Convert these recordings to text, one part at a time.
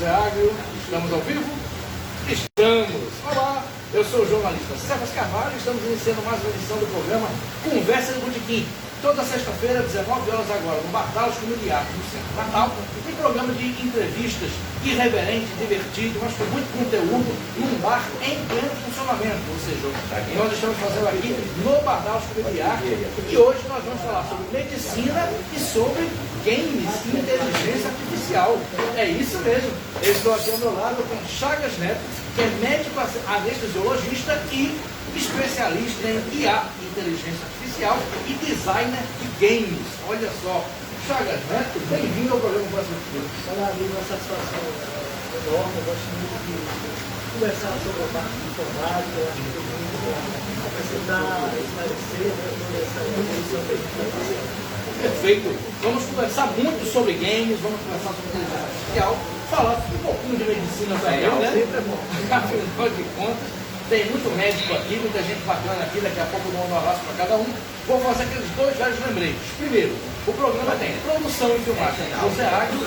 José Agro, estamos ao vivo? Estamos! Olá, eu sou o jornalista Cefas Carvalho e estamos iniciando mais uma edição do programa Conversa no Botequim. Toda sexta-feira, 19 horas agora, no Bar Dallos Comunidade, no Centro Natal, tem programa de entrevistas irreverente, divertido, mas com muito conteúdo, num bar em pleno funcionamento. Ou seja, nós estamos fazendo aqui no Bar Dallos Comunidade e hoje nós vamos falar sobre medicina e sobre games e inteligência artificial. É isso mesmo. Eu estou aqui ao meu lado com Chagas Neto, que é médico anestesiologista e especialista em IA, inteligência artificial, e designer de games. Olha só, Chagas Neto, bem-vindo ao programa Conversa no Botequim. Olá, amigo, uma satisfação enorme. Eu gosto muito de conversar sobre a parte de informática. Eu acho que tem muito a acrescentar, esclarecer toda essa evolução que a gente está fazendo. Perfeito. Vamos conversar muito sobre games, vamos conversar sobre inteligência artificial, falar um pouquinho de medicina também, né? Sempre é bom. Afinal de contas, tem muito médico aqui, muita gente bacana aqui, daqui a pouco eu dou um abraço para cada um. Vou fazer aqueles dois velhos lembretes. Primeiro, o programa tem produção e filmagem da José Agro,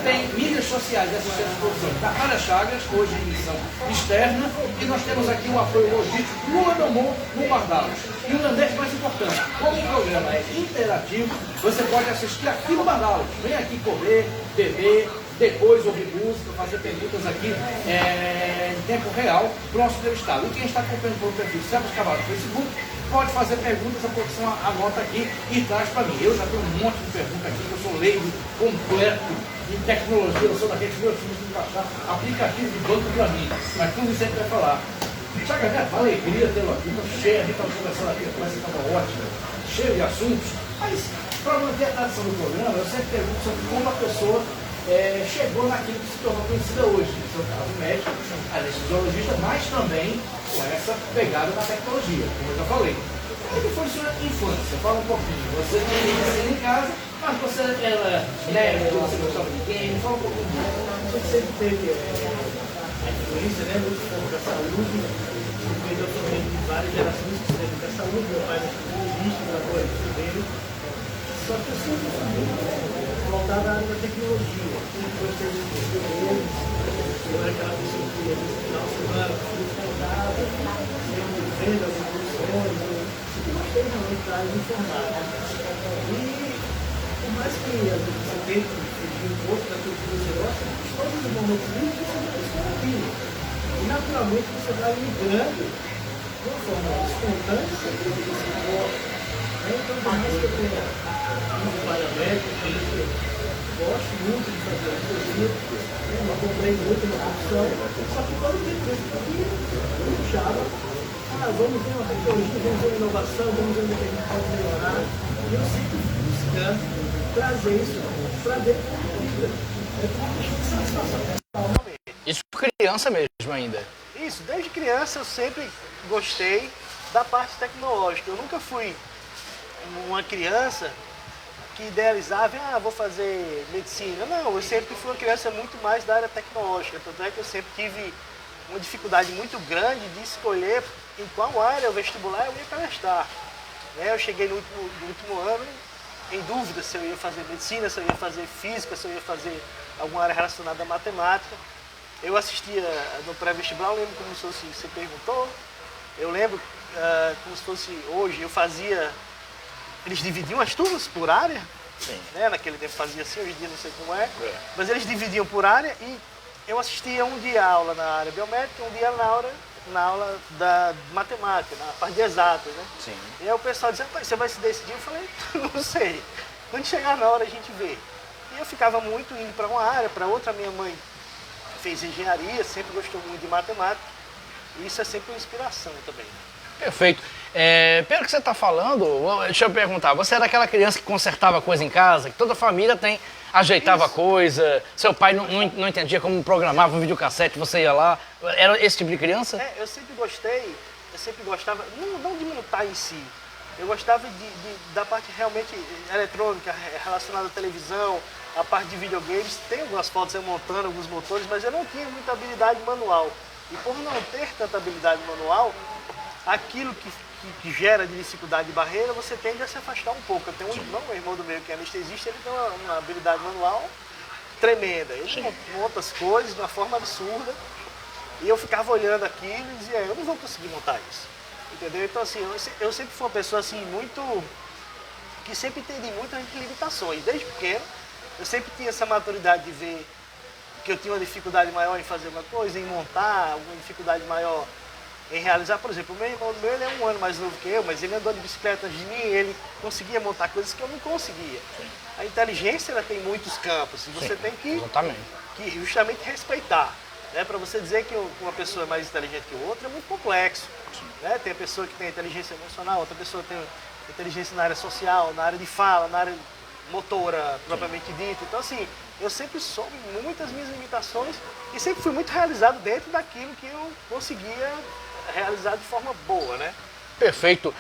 tem mídias sociais e assistência de produção da Área Chagas, hoje em emissão externa, e nós temos aqui o apoio logístico no Anomon, no Bar Dallos. E um lembrete mais importante, como o programa é interativo, você pode assistir aqui no Bar Dallos. Vem aqui comer, beber, depois ouvir música, fazer perguntas aqui em tempo real para o nosso entrevistado. E quem está acompanhando pelo perfil Cefas Carvalho no Facebook, pode fazer perguntas, a produção anota aqui e traz para mim. Eu já tenho um monte de perguntas aqui, que eu sou leigo completo em tecnologia, eu sou daqueles meus filhos que baixar aplicativo de banco para mim, mas tudo isso a gente vai falar. Chagas Neto, uma alegria tê-lo aqui, muito cheio, a gente estava conversando aqui, a conversa estava ótima, cheio de assuntos, mas para manter a tradição do programa, eu sempre pergunto sobre como a pessoa chegou naquilo que se tornou conhecida hoje, no seu caso médico, anestesiologista, mas também com essa pegada na tecnologia, como eu já falei. Como é que foi sua infância? Fala um pouquinho. Você tem medicina em casa, mas você era médico, você gostava de game, fala um pouquinho disso. A gente sempre teve a influência, né, muito pouco da saúde. Eu também de várias gerações que se dedicam à saúde. Meu pai é anestesiologista, agora é enfermeiro. Só que eu sempre fui muito voltado à área da tecnologia. Eu gostei de videogames, eu era aquela pessoa que ia no final de semana, fui contada, sempre vendo as evoluções, eu sempre gostei realmente da área de informática. E por mais que às vezes você tente fugir um pouco daquilo que você gosta, todos os momentos livres você vai buscar aquilo. E naturalmente você vai migrando de uma forma espontânea daquilo que você gosta. Então, por mais que eu tenha um paramento, eu gosto muito de fazer anestesia, eu comprei muito na profissão, só que todo tempo eu puxava, vamos ver uma tecnologia, vamos ver uma inovação, vamos ver onde a gente pode melhorar. E eu sempre fui buscando trazer isso para dentro da minha vida. É uma satisfação pessoal, realmente. Isso criança mesmo ainda? Isso, desde criança eu sempre gostei da parte tecnológica. Eu nunca fui uma criança que idealizava, vou fazer medicina. Não, eu sempre fui uma criança muito mais da área tecnológica. Tanto é que eu sempre tive uma dificuldade muito grande de escolher em qual área o vestibular eu ia prestar. Eu cheguei no último ano em dúvida se eu ia fazer medicina, se eu ia fazer física, se eu ia fazer alguma área relacionada à matemática. Eu assistia no pré-vestibular, eu lembro como se fosse, você perguntou, eu lembro como se fosse hoje, eu fazia. Eles dividiam as turmas por área, né? Naquele tempo fazia assim, hoje em dia não sei como é, mas eles dividiam por área e eu assistia um dia aula na área biomédica, um dia na aula da matemática, na parte de exatas, né? Sim. E aí o pessoal dizia, você vai se decidir? Eu falei, não sei, quando chegar na hora a gente vê. E eu ficava muito indo para uma área, para outra. Minha mãe fez engenharia, sempre gostou muito de matemática, e isso é sempre uma inspiração também. Perfeito. Pelo que você está falando, deixa eu perguntar, você era aquela criança que consertava coisa em casa, que toda a família tem, ajeitava Isso. coisa, seu pai não entendia como programava um videocassete, você ia lá, era esse tipo de criança? Eu sempre gostei, eu sempre gostava, não de montar em si, eu gostava da parte realmente eletrônica, relacionada à televisão, a parte de videogames. Tem algumas fotos eu montando alguns motores, mas eu não tinha muita habilidade manual. E por não ter tanta habilidade manual, aquilo que gera de dificuldade de barreira, você tende a se afastar um pouco. Eu tenho um irmão do meio que é anestesista, ele tem uma habilidade manual tremenda. Ele monta as coisas de uma forma absurda. E eu ficava olhando aquilo e dizia, eu não vou conseguir montar isso. Entendeu? Então, assim, eu sempre fui uma pessoa, assim, que sempre entendi muitas limitações. Desde pequeno, eu sempre tinha essa maturidade de ver que eu tinha uma dificuldade maior em fazer uma coisa, em montar, uma dificuldade maior em realizar. Por exemplo, o meu irmão, ele é 1 ano mais novo que eu, mas ele andou de bicicleta antes de mim, ele conseguia montar coisas que eu não conseguia. A inteligência, ela tem muitos campos e você tem que justamente respeitar. Né? Para você dizer que uma pessoa é mais inteligente que outra é muito complexo. Né? Tem a pessoa que tem inteligência emocional, outra pessoa tem inteligência na área social, na área de fala, na área motora propriamente dita. Então, assim, eu sempre soube muitas minhas limitações e sempre fui muito realizado dentro daquilo que eu conseguia realizar de forma boa, né? Perfeito.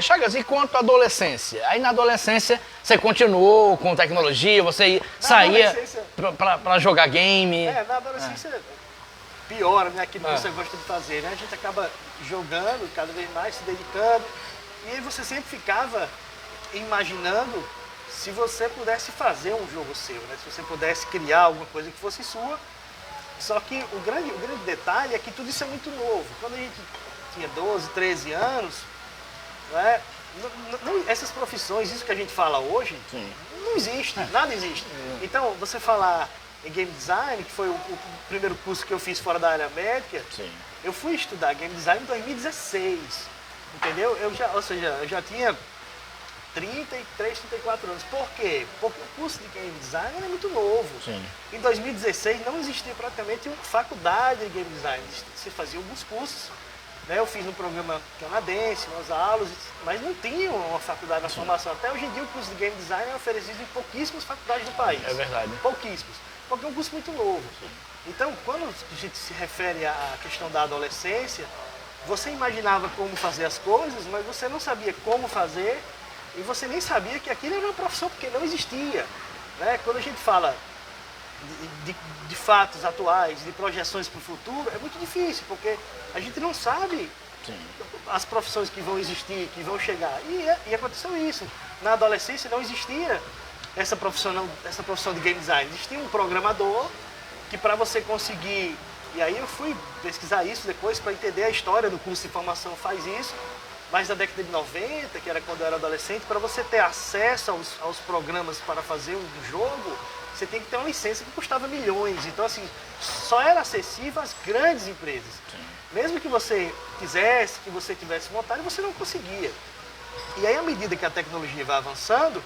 Chagas, e quanto à adolescência? Aí na adolescência você continuou com tecnologia, você saía para jogar game? Na adolescência piora, né? Aquilo que você gosta de fazer, né? A gente acaba jogando cada vez mais, se dedicando, e aí você sempre ficava imaginando se você pudesse fazer um jogo seu, né? Se você pudesse criar alguma coisa que fosse sua. Só que o grande detalhe é que tudo isso é muito novo. Quando a gente tinha 12, 13 anos, né? Essas profissões, isso que a gente fala hoje, não existe, nada existe. Então, você falar em game design, que foi o primeiro curso que eu fiz fora da área médica, eu fui estudar game design em 2016, entendeu? Eu já tinha 33, 34 anos. Por quê? Porque o curso de game design era muito novo. Em 2016 não existia praticamente uma faculdade de game design, você fazia alguns cursos. Né? Eu fiz no programa canadense, umas aulas, mas não tinha uma faculdade na formação. Até hoje em dia o curso de game design é oferecido em pouquíssimas faculdades do país. É verdade. Pouquíssimas. Porque é um curso muito novo. Então, quando a gente se refere à questão da adolescência, você imaginava como fazer as coisas, mas você não sabia como fazer e você nem sabia que aquilo era uma profissão, porque não existia. Né? Quando a gente fala de fatos atuais, de projeções para o futuro, é muito difícil, porque a gente não sabe as profissões que vão existir, que vão chegar. E aconteceu isso. Na adolescência não existia essa profissão de game design. Existia um programador que, para você conseguir... E aí eu fui pesquisar isso depois para entender a história do curso de formação faz isso. Mas na década de 90, que era quando eu era adolescente, para você ter acesso aos programas para fazer um jogo, você tem que ter uma licença que custava milhões. Então, assim, só era acessível às grandes empresas. Mesmo que você quisesse, que você tivesse vontade, você não conseguia. E aí, à medida que a tecnologia vai avançando,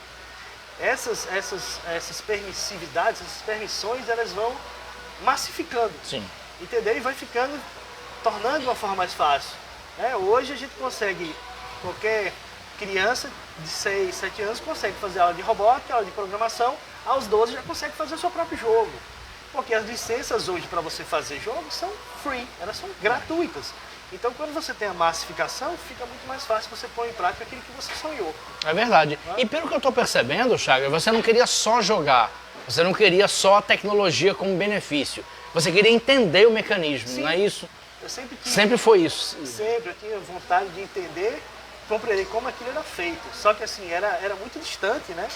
essas permissividades, essas permissões, elas vão massificando. Entendeu? E vai tornando de uma forma mais fácil. Hoje a gente consegue, qualquer criança de 6, 7 anos consegue fazer aula de robótica, aula de programação, aos 12 já consegue fazer o seu próprio jogo. Porque as licenças hoje para você fazer jogos são free, elas são gratuitas. Então quando você tem a massificação, fica muito mais fácil você pôr em prática aquilo que você sonhou. É verdade. E pelo que eu estou percebendo, Chagas, você não queria só jogar, você não queria só a tecnologia como benefício, você queria entender o mecanismo, não é isso? Eu sempre foi isso. Sempre, eu tinha vontade de entender, compreender como aquilo era feito. Só que assim, era muito distante, né?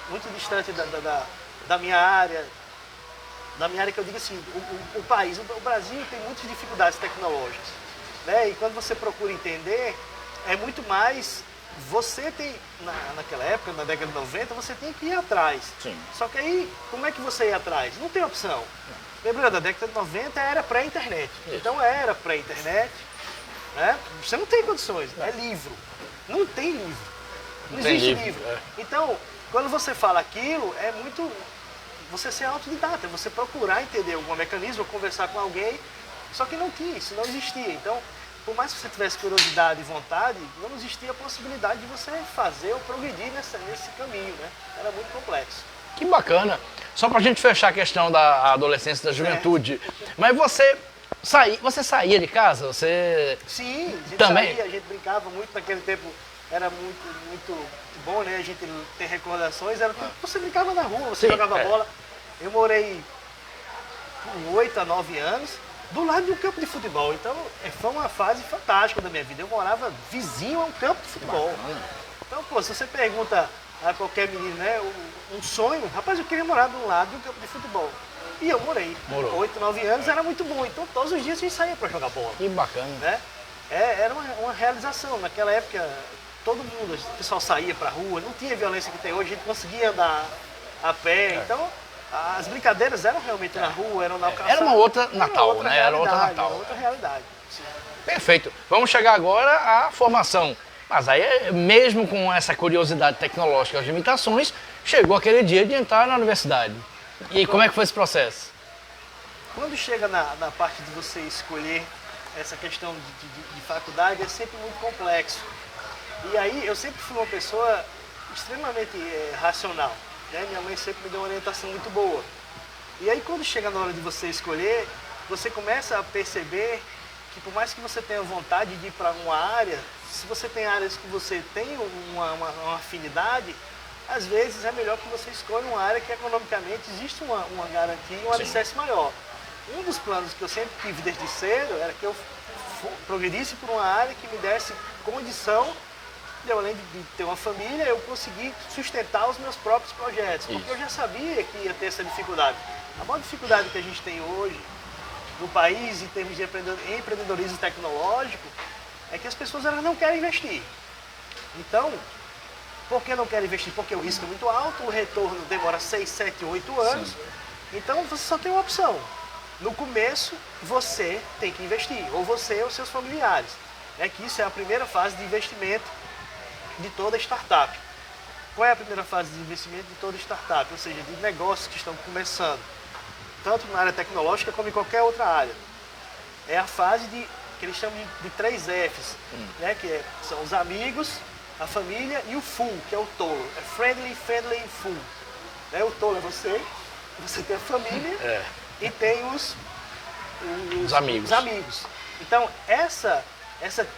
Muito distante da minha área. Da minha área que eu digo assim, o país, o Brasil tem muitas dificuldades tecnológicas. Né? E quando você procura entender, é muito mais... Você tem, naquela época, na década de 90, você tem que ir atrás. Só que aí, como é que você ia atrás? Não tem opção. Lembrando, a década de 90 era pré-internet. Então era pré-internet, né? Você não tem condições, é livro. Não tem livro. Não existe livro. Então, quando você fala aquilo, é muito... Você ser autodidata, você procurar entender algum mecanismo, conversar com alguém, só que não tinha, isso não existia. Então, por mais que você tivesse curiosidade e vontade, não existia a possibilidade de você fazer ou progredir nesse caminho, né? Era muito complexo. Que bacana. Só pra gente fechar a questão da adolescência, da juventude. Mas você saía de casa? Você... Sim, a gente também saía, a gente brincava muito naquele tempo, era muito bom, né? A gente tem recordações, você brincava na rua, você jogava bola. Eu morei com 8 a 9 anos do lado de um campo de futebol, então foi uma fase fantástica da minha vida. Eu morava vizinho a um campo de futebol. Então, pô, se você pergunta a qualquer menino, né? Um sonho. Rapaz, eu queria morar de um lado de um campo de futebol. E eu morei. Morou. 8, 9 anos era muito bom. Então todos os dias a gente saía para jogar bola. Que bacana. Né? Era uma realização. Naquela época, todo mundo, o pessoal saía para a rua, não tinha violência que tem hoje, a gente conseguia andar a pé. Então, as brincadeiras eram realmente na rua, eram na calçada. Era uma outra Natal, né? Era outra Natal. Era outra realidade. Sim. Perfeito. Vamos chegar agora à formação. Mas aí, mesmo com essa curiosidade tecnológica, as limitações, chegou aquele dia de entrar na universidade. E aí, como é que foi esse processo? Quando chega na parte de você escolher essa questão de faculdade, é sempre muito complexo. E aí, eu sempre fui uma pessoa extremamente racional. Né? Minha mãe sempre me deu uma orientação muito boa. E aí, quando chega na hora de você escolher, você começa a perceber que por mais que você tenha vontade de ir para uma área, se você tem áreas que você tem uma afinidade, às vezes é melhor que você escolha uma área que economicamente existe uma garantia e um alicerce maior. Um dos planos que eu sempre tive desde cedo era que eu progredisse por uma área que me desse condição de, eu, além de ter uma família, eu conseguir sustentar os meus próprios projetos. Porque eu já sabia que ia ter essa dificuldade. A maior dificuldade que a gente tem hoje no país, em termos de empreendedorismo tecnológico, é que as pessoas elas não querem investir. Então, por que não querem investir? Porque o risco é muito alto, o retorno demora 6, 7, 8 anos. Sim. Então, você só tem uma opção. No começo, você tem que investir, ou você ou seus familiares. É que isso é a primeira fase de investimento de toda startup. Qual é a primeira fase de investimento de toda startup? Ou seja, de negócios que estão começando, tanto na área tecnológica como em qualquer outra área. É a fase que eles chamam de 3 Fs, né? São os amigos, a família e o full, que é o tolo. É friendly, family e full. Né? O tolo é você tem a família e tem os amigos. Então, essa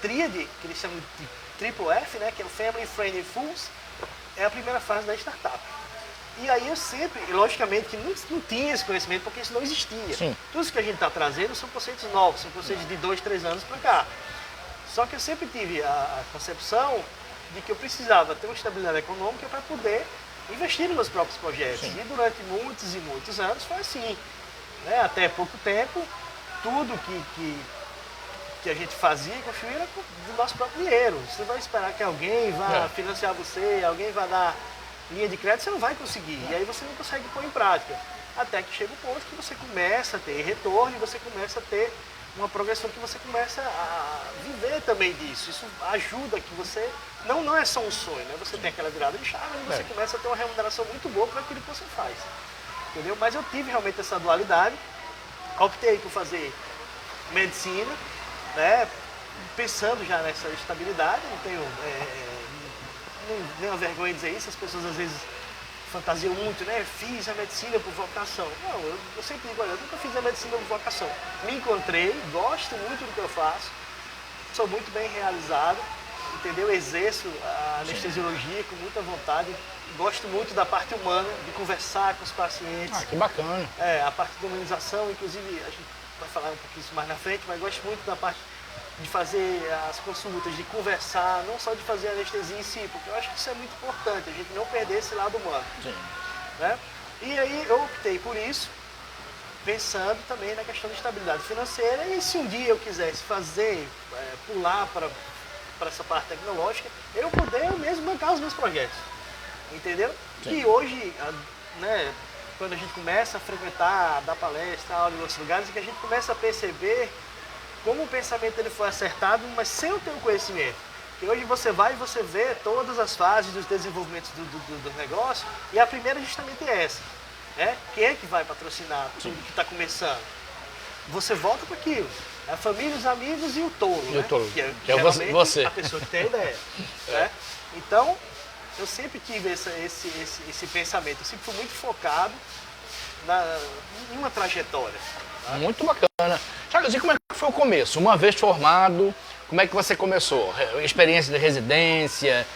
tríade, que eles chamam de triple F, né? Que é o family, friendly e fools, é a primeira fase da startup. E aí eu sempre, logicamente, que não tinha esse conhecimento, porque isso não existia. Sim. Tudo isso que a gente está trazendo são conceitos novos, são conceitos de 2, 3 anos para cá. Só que eu sempre tive a concepção de que eu precisava ter uma estabilidade econômica para poder investir nos meus próprios projetos. Sim. E durante muitos e muitos anos foi assim. Né? Até pouco tempo, tudo que a gente fazia e construía era do nosso próprio dinheiro. Você vai esperar que alguém vá financiar você, alguém vá dar linha de crédito, você não vai conseguir. E aí você não consegue pôr em prática. Até que chega o ponto que você começa a ter retorno e você começa a ter uma progressão que você começa a viver também disso. Isso ajuda que você... Não é só um sonho, né? Você tem aquela virada de chave e você começa a ter uma remuneração muito boa para aquilo que você faz. Entendeu? Mas eu tive realmente essa dualidade. Optei por fazer medicina, né? Pensando já nessa estabilidade. Não tenho nenhuma vergonha de dizer isso. As pessoas às vezes fantasiam muito, né? Fiz a medicina por vocação. Não, eu sempre digo, olha, eu nunca fiz a medicina por vocação. Me encontrei, gosto muito do que eu faço, sou muito bem realizado, entendeu? Exerço a anestesiologia com muita vontade, gosto muito da parte humana, de conversar com os pacientes. Ah, que bacana. A parte de humanização, inclusive, a gente vai falar um pouquinho isso mais na frente, mas gosto muito da parte de fazer as consultas, de conversar, não só de fazer anestesia em si, porque eu acho que isso é muito importante, a gente não perder esse lado humano. Sim. Né? E aí eu optei por isso, pensando também na questão de estabilidade financeira, e se um dia eu quisesse fazer, pular para essa parte tecnológica, eu poder mesmo bancar os meus projetos, entendeu? Sim. E hoje, né, quando a gente começa a frequentar, dar palestra, aula em outros lugares, é que a gente começa a perceber como o pensamento ele foi acertado, mas sem eu ter o conhecimento. Porque hoje você vai e você vê todas as fases dos desenvolvimentos do negócio, e a primeira justamente é essa. Né? Quem é que vai patrocinar tudo que está começando? Você volta para aquilo. A família, os amigos e o tolo. E né? o tolo. Que é você. A pessoa que tem a ideia. Né? Então, eu sempre tive esse pensamento. Eu sempre fui muito focado em uma trajetória. Tá? Muito bacana. Chagas, e como é que foi o começo? Uma vez formado, como é que você começou? Experiência de residência,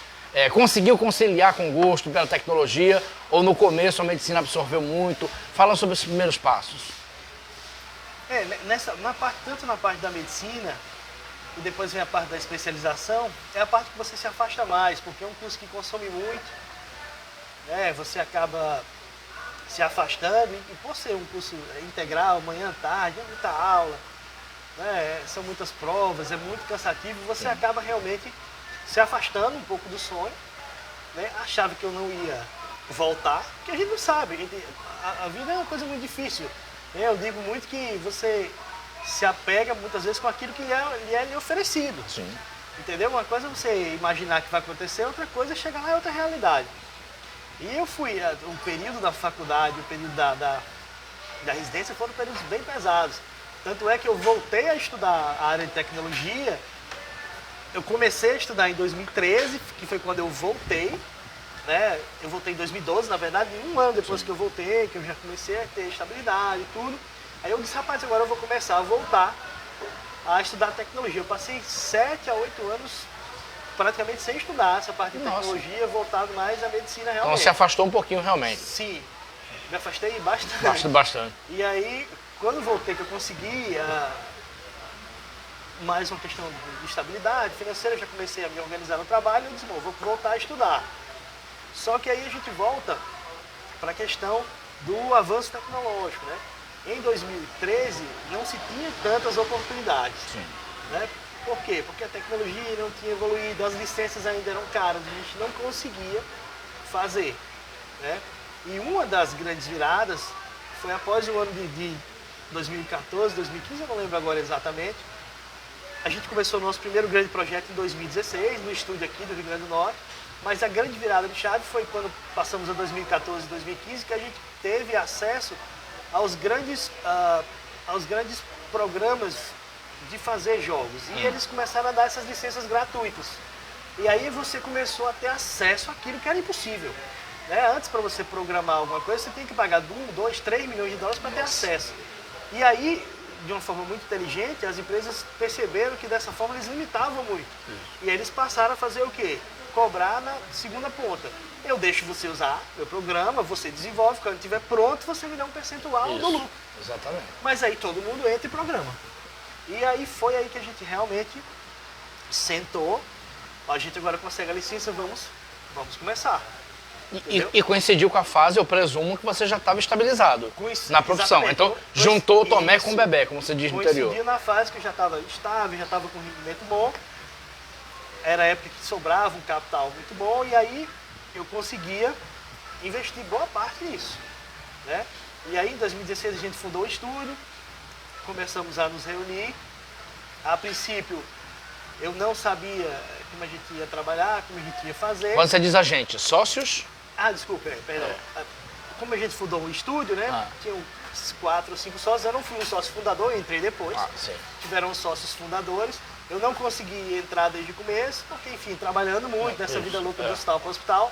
conseguiu conciliar com gosto pela tecnologia ou no começo a medicina absorveu muito? Fala sobre os primeiros passos. Tanto na parte da medicina e depois vem a parte da especialização, é a parte que você se afasta mais, porque é um curso que consome muito, você acaba se afastando, e por ser um curso integral, manhã, tarde, é muita aula, né? São muitas provas, é muito cansativo, você acaba realmente se afastando um pouco do sonho, né? Achava que eu não ia voltar, porque a gente não sabe, a vida é uma coisa muito difícil, né? Eu digo muito que você se apega muitas vezes com aquilo que lhe é oferecido. Sim. Entendeu? Uma coisa é você imaginar que vai acontecer, outra coisa é chegar lá, é outra realidade. E eu fui, o período da faculdade, o período da residência foram períodos bem pesados. Tanto é que eu voltei a estudar a área de tecnologia, eu comecei a estudar em 2013, que foi quando eu voltei, né? Eu voltei em 2012, na verdade, um ano depois que eu voltei, que eu já comecei a ter estabilidade e tudo. Aí eu disse, rapaz, agora eu vou começar a voltar a estudar tecnologia. Eu passei 7 a 8 anos praticamente sem estudar essa parte de tecnologia, voltado mais à medicina realmente. Então se afastou um pouquinho realmente. Sim, me afastei bastante. Bastante. E aí, quando voltei, que eu consegui mais uma questão de estabilidade financeira, eu já comecei a me organizar no trabalho, eu disse, bom, vou voltar a estudar. Só que aí a gente volta para a questão do avanço tecnológico, né? Em 2013 não se tinha tantas oportunidades. Sim. Né? Por quê? Porque a tecnologia não tinha evoluído, as licenças ainda eram caras, a gente não conseguia fazer. Né? E uma das grandes viradas foi após o ano de 2014, 2015, eu não lembro agora exatamente. A gente começou o nosso primeiro grande projeto em 2016, no estúdio aqui do Rio Grande do Norte, mas a grande virada de chave foi quando passamos a 2014 e 2015, que a gente teve acesso aos grandes programas de fazer jogos. E eles começaram a dar essas licenças gratuitas. E aí você começou a ter acesso àquilo que era impossível. Né? Antes, para você programar alguma coisa, você tem que pagar 1, 2, 3 milhões de dólares para ter acesso. E aí, de uma forma muito inteligente, as empresas perceberam que dessa forma eles limitavam muito. E aí eles passaram a fazer o quê? Cobrar na segunda ponta. Eu deixo você usar meu programa, você desenvolve, quando estiver pronto, você me dá um percentual do lucro. Exatamente. Mas aí todo mundo entra e programa. E aí foi aí que a gente realmente sentou, a gente agora consegue a licença, vamos começar. E coincidiu com a fase, eu presumo, que você já estava estabilizado na profissão. Exatamente. Então, juntou o Tomé com o Bebé, como você diz no interior. Coincidiu na fase que eu já estava estável, já estava com um rendimento bom. Era a época que sobrava um capital muito bom e aí eu conseguia investir boa parte nisso. Né? E aí em 2016 a gente fundou o estúdio, começamos a nos reunir. A princípio eu não sabia como a gente ia trabalhar, como a gente ia fazer. Quando você diz a gente, sócios? Ah, desculpa, perdão. Como a gente fundou um estúdio, né? Tinham 4 ou 5 sócios, eu não fui um sócio fundador, eu entrei depois. Sim. Tiveram sócios fundadores. Eu não consegui entrar desde o começo, porque, enfim, trabalhando muito nessa vida louca do hospital para hospital,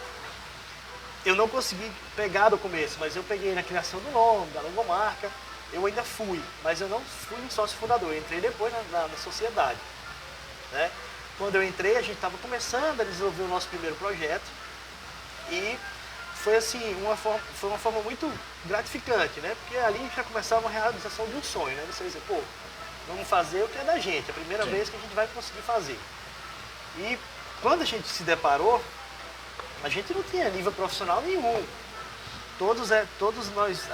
eu não consegui pegar do começo, mas eu peguei na criação do nome, da logomarca, eu ainda fui, mas eu não fui um sócio fundador, eu entrei depois na sociedade. Né? Quando eu entrei, a gente estava começando a desenvolver o nosso primeiro projeto e foi assim, foi uma forma muito gratificante, né? Porque ali já começava a realização de um sonho, né? Você dizer, pô, vamos fazer o que é da gente, a primeira vez que a gente vai conseguir fazer. E quando a gente se deparou, a gente não tinha nível profissional nenhum. Todos nós,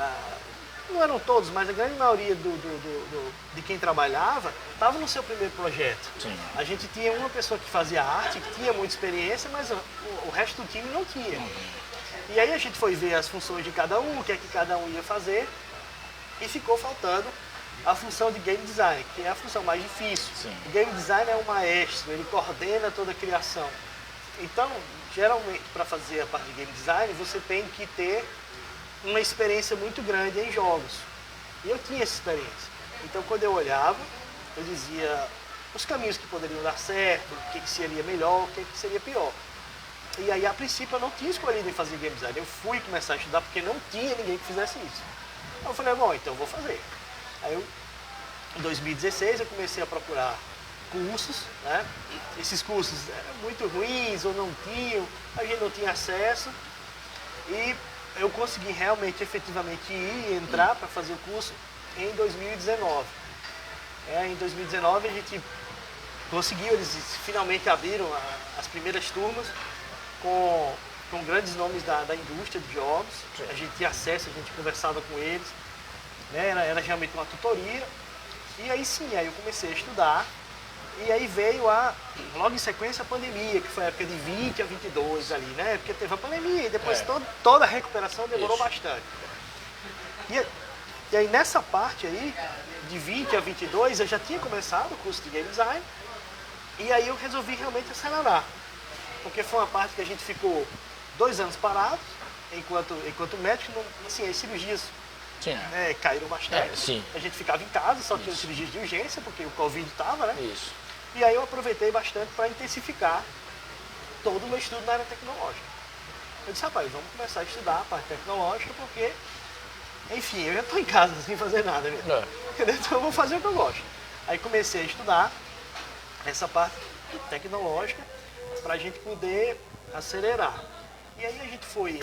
não eram todos, mas a grande maioria de quem trabalhava estava no seu primeiro projeto. Sim. A gente tinha uma pessoa que fazia arte, que tinha muita experiência, mas o resto do time não tinha. E aí a gente foi ver as funções de cada um, o que é que cada um ia fazer, e ficou faltando a função de game design, que é a função mais difícil. Sim. O game design é um maestro, ele coordena toda a criação. Então, geralmente, para fazer a parte de game design, você tem que ter uma experiência muito grande em jogos. E eu tinha essa experiência. Então, quando eu olhava, eu dizia os caminhos que poderiam dar certo, o que seria melhor, o que seria pior. E aí, a princípio, eu não tinha escolhido em fazer game design. Eu fui começar a estudar porque não tinha ninguém que fizesse isso. Então, eu falei, bom, então eu vou fazer. Aí, em 2016, eu comecei a procurar cursos, né? Esses cursos eram muito ruins ou não tinham, a gente não tinha acesso. E eu consegui realmente, efetivamente, entrar para fazer o curso em 2019. Em 2019 a gente conseguiu, eles finalmente abriram as primeiras turmas com com grandes nomes da indústria de jogos. A gente tinha acesso, a gente conversava com eles, né? Era realmente uma tutoria. E aí sim, aí eu comecei a estudar. E aí veio logo em sequência a pandemia, que foi a época de 20 a 22 ali, né? Porque teve a pandemia e depois toda a recuperação demorou bastante. E aí nessa parte aí, de 20 a 22, eu já tinha começado o curso de Game Design. E aí eu resolvi realmente acelerar. Porque foi uma parte que a gente ficou 2 anos parados, enquanto médico, assim, as cirurgias caíram bastante. A gente ficava em casa, só tinha cirurgias de urgência, porque o Covid estava, né? Isso. E aí eu aproveitei bastante para intensificar todo o meu estudo na área tecnológica. Eu disse, rapaz, vamos começar a estudar a parte tecnológica, porque, enfim, eu já estou em casa sem fazer nada mesmo. Então eu vou fazer o que eu gosto. Aí comecei a estudar essa parte tecnológica para a gente poder acelerar. E aí a gente foi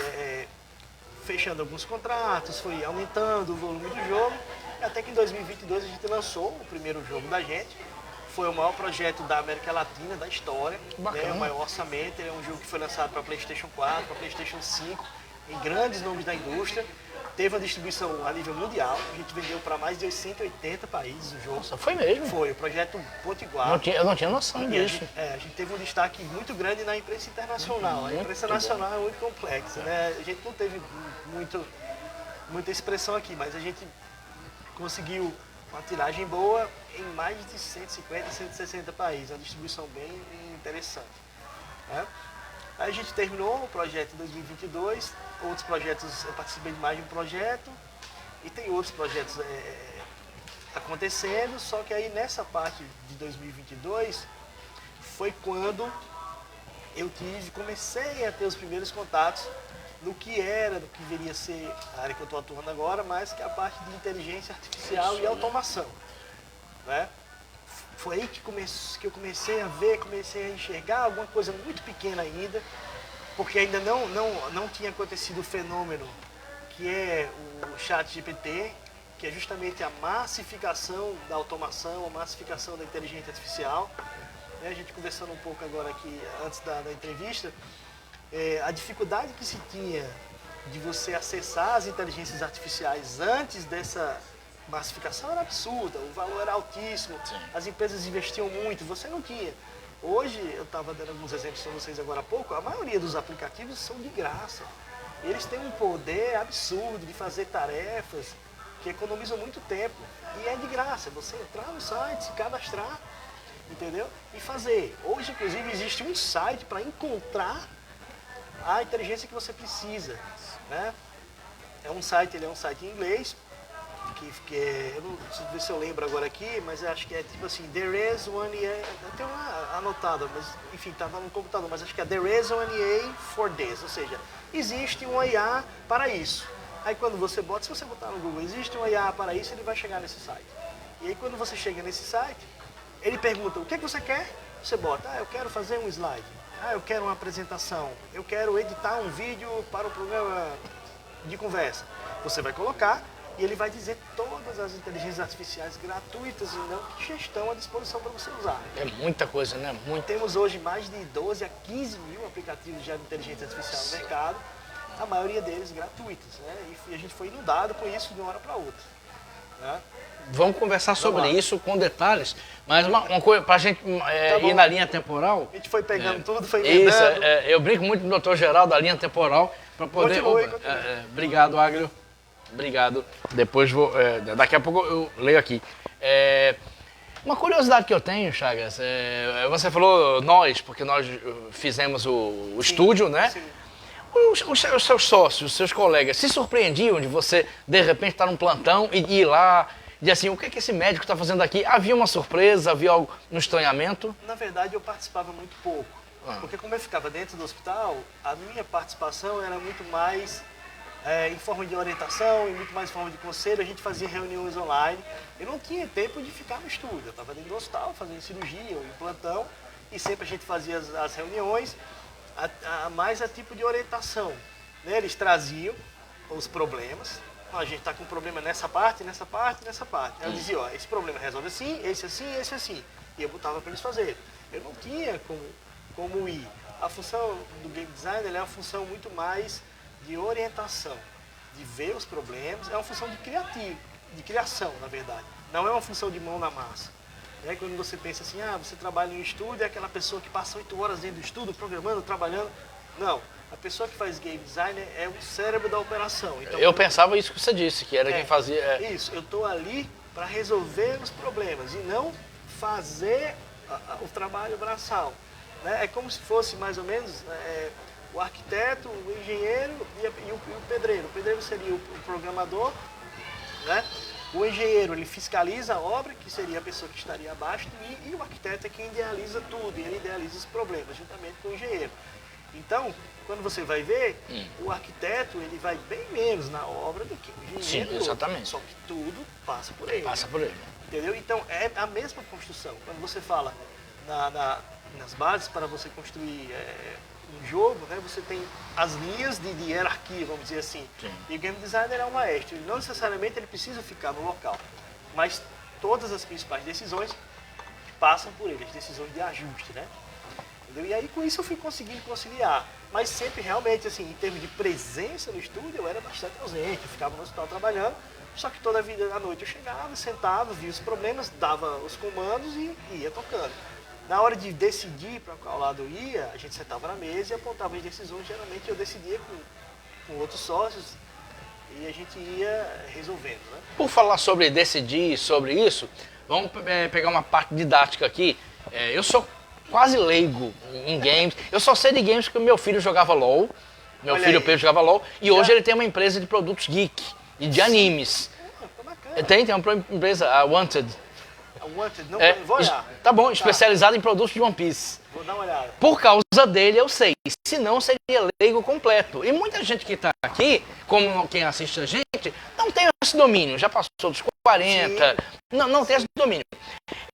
fechando alguns contratos, foi aumentando o volume do jogo, até que em 2022 a gente lançou o primeiro jogo da gente. Foi o maior projeto da América Latina, da história, né? O maior orçamento. É um jogo que foi lançado para PlayStation 4, para PlayStation 5, em grandes nomes da indústria. Teve uma distribuição a nível mundial, a gente vendeu para mais de 180 países o jogo. Nossa, foi mesmo? Foi, o projeto Potiguar. Eu não tinha noção disso. A gente teve um destaque muito grande na imprensa internacional. A imprensa nacional é muito complexa, né? A gente não teve muita expressão aqui, mas a gente conseguiu uma tiragem boa em mais de 150, 160 países, uma distribuição bem interessante, né? Aí a gente terminou o projeto em 2022, outros projetos, eu participei de mais de um projeto, e tem outros projetos acontecendo, só que aí nessa parte de 2022 foi quando eu comecei a ter os primeiros contatos do que viria a ser a área que eu estou atuando agora, mas que é a parte de inteligência artificial e automação, né? Foi aí que eu comecei a ver, comecei a enxergar alguma coisa muito pequena ainda, porque ainda não tinha acontecido o fenômeno que é o ChatGPT, que é justamente a massificação da automação, a massificação da inteligência artificial. A gente conversando um pouco agora aqui, antes da entrevista, a dificuldade que se tinha de você acessar as inteligências artificiais antes dessa massificação era absurda, o valor era altíssimo, as empresas investiam muito, você não tinha. Hoje, eu estava dando alguns exemplos para vocês agora há pouco, a maioria dos aplicativos são de graça. Eles têm um poder absurdo de fazer tarefas que economizam muito tempo. E é de graça, você entrar no site, se cadastrar, entendeu? E fazer. Hoje, inclusive, existe um site para encontrar a inteligência que você precisa, né? Ele é um site em inglês, eu não sei ver se eu lembro agora aqui, mas acho que é tipo assim, there is one IA, tem uma anotada, mas enfim, tá no computador, mas acho que é there is one IA for this, ou seja, existe um IA para isso. Aí quando você bota, se você botar no Google, existe um IA para isso, ele vai chegar nesse site. E aí quando você chega nesse site, ele pergunta, o que você quer? Você bota, eu quero fazer um slide, eu quero uma apresentação, eu quero editar um vídeo para o programa de conversa. Você vai colocar e ele vai dizer todas as inteligências artificiais gratuitas e não que já estão à disposição para você usar. É muita coisa, né? Temos hoje mais de 12 a 15 mil aplicativos de inteligência artificial no mercado, a maioria deles gratuitos, né? E a gente foi inundado com isso de uma hora para outra, né? Vamos conversar sobre isso com detalhes, mas uma coisa para a gente ir na linha temporal. A gente foi pegando tudo, foi emendando. Isso, eu brinco muito com o Dr. Geraldo da linha temporal para poder. Continue. Obrigado, Águio. Obrigado. Depois daqui a pouco eu leio aqui. Uma curiosidade que eu tenho, Chagas, você falou nós, porque nós fizemos o estúdio, né? Sim. Os seus sócios, os seus colegas, se surpreendiam de você, de repente, estar num plantão e ir lá, e assim, o que esse médico está fazendo aqui? Havia uma surpresa, havia algo no estranhamento? Na verdade, eu participava muito pouco, porque como eu ficava dentro do hospital, a minha participação era muito mais em forma de orientação e muito mais em forma de conselho. A gente fazia reuniões online. Eu não tinha tempo de ficar no estúdio, eu estava dentro do hospital fazendo cirurgia ou em plantão, e sempre a gente fazia as reuniões, mais a tipo de orientação, né? Eles traziam os problemas, a gente está com um problema nessa parte, nessa parte, nessa parte. Aí eu dizia, esse problema resolve assim, esse assim, esse assim. E eu botava para eles fazerem. Eu não tinha como ir. A função do game design é uma função muito mais de orientação, de ver os problemas, é uma função de criação, na verdade. Não é uma função de mão na massa. Quando você pensa assim, você trabalha em um estúdio, é aquela pessoa que passa 8 horas dentro do estúdio, programando, trabalhando. Não, a pessoa que faz game design é o cérebro da operação. Então, eu pensava isso que você disse, que era quem fazia... Isso, eu estou ali para resolver os problemas e não fazer o trabalho braçal. É como se fosse mais ou menos o arquiteto, o engenheiro e o pedreiro. O pedreiro seria o programador, né? O engenheiro, ele fiscaliza a obra, que seria a pessoa que estaria abaixo, e o arquiteto é quem idealiza tudo, e ele idealiza os problemas, juntamente com o engenheiro. Então, quando você vai ver, o arquiteto, ele vai bem menos na obra do que o engenheiro. Sim, exatamente. Só que tudo passa por ele. Passa por ele. Entendeu? Então, é a mesma construção. Quando você fala nas bases para você construir um jogo, né, você tem as linhas de hierarquia, vamos dizer assim. Sim. E o game designer é um maestro. Não necessariamente ele precisa ficar no local, mas todas as principais decisões passam por ele, as decisões de ajuste, né? Entendeu? E aí com isso eu fui conseguindo conciliar, mas sempre realmente, assim, em termos de presença no estúdio, eu era bastante ausente, eu ficava no hospital trabalhando, só que toda a vida à noite eu chegava, sentava, via os problemas, dava os comandos e ia tocando. Na hora de decidir para qual lado eu ia, a gente sentava na mesa e apontava as decisões. Geralmente eu decidia com outros sócios e a gente ia resolvendo, né? Por falar sobre decidir, sobre isso, vamos pegar uma parte didática aqui. Eu sou quase leigo em games. Eu só sei de games porque o meu filho jogava LOL. Meu Olha filho aí. Pedro jogava LOL. E hoje ele tem uma empresa de produtos geek e de animes. Tá bacana. Tem uma empresa, a Wanted. Wanted, não, É, vou olhar. tá bom, especializado em produtos de One Piece. Vou dar uma olhada. Por causa dele eu sei, se não seria leigo completo. E muita gente que está aqui, como quem assiste a gente, não tem esse domínio, já passou dos 40, não tem esse domínio.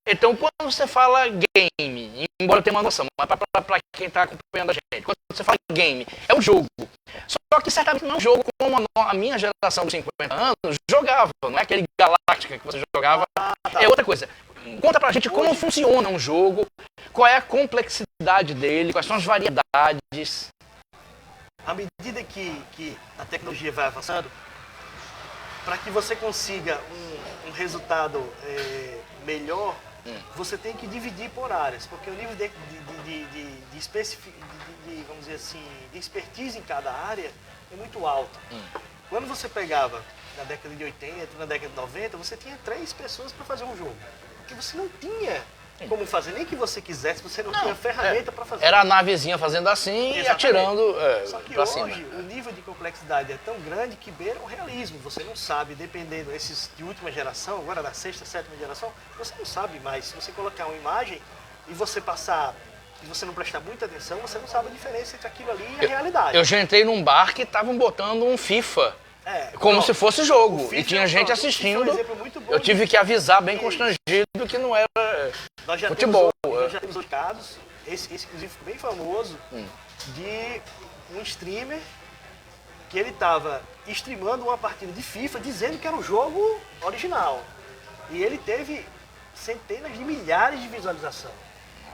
Então quando você fala game, embora eu tenha uma noção, mas para quem está acompanhando a gente, quando você fala game, é um jogo. Só que certamente não é um jogo como a minha geração de 50 anos jogava, não é aquele Galáctica que você jogava, é outra coisa. Conta pra gente como funciona um jogo, qual é a complexidade dele, quais são as variedades. À medida que a tecnologia vai avançando, para que você consiga um resultado melhor, você tem que dividir por áreas, porque o nível de vamos dizer assim, de expertise em cada área é muito alto. Quando você pegava na década de 80, na década de 90, você tinha 3 pessoas para fazer um jogo. Porque você não tinha como fazer, nem que você quisesse, você não tinha ferramenta para fazer. Era a navezinha fazendo assim e atirando Só que pra hoje cima. o nível de complexidade é tão grande que beira o realismo. Você não sabe, dependendo desses de última geração, agora da 6ª, 7ª geração, você não sabe mais. Se você colocar uma imagem e você passar, e você não prestar muita atenção, você não sabe a diferença entre aquilo ali e a realidade. Eu já entrei num bar que estavam botando um FIFA. Como se fosse jogo. E tinha gente assistindo. Um exemplo muito bom eu tive que avisar bem Isso. constrangido que não era Nós já futebol. Nós já temos outros casos, esse inclusive ficou bem famoso, de um streamer que ele estava streamando uma partida de FIFA dizendo que era o jogo original. E ele teve centenas de milhares de visualizações.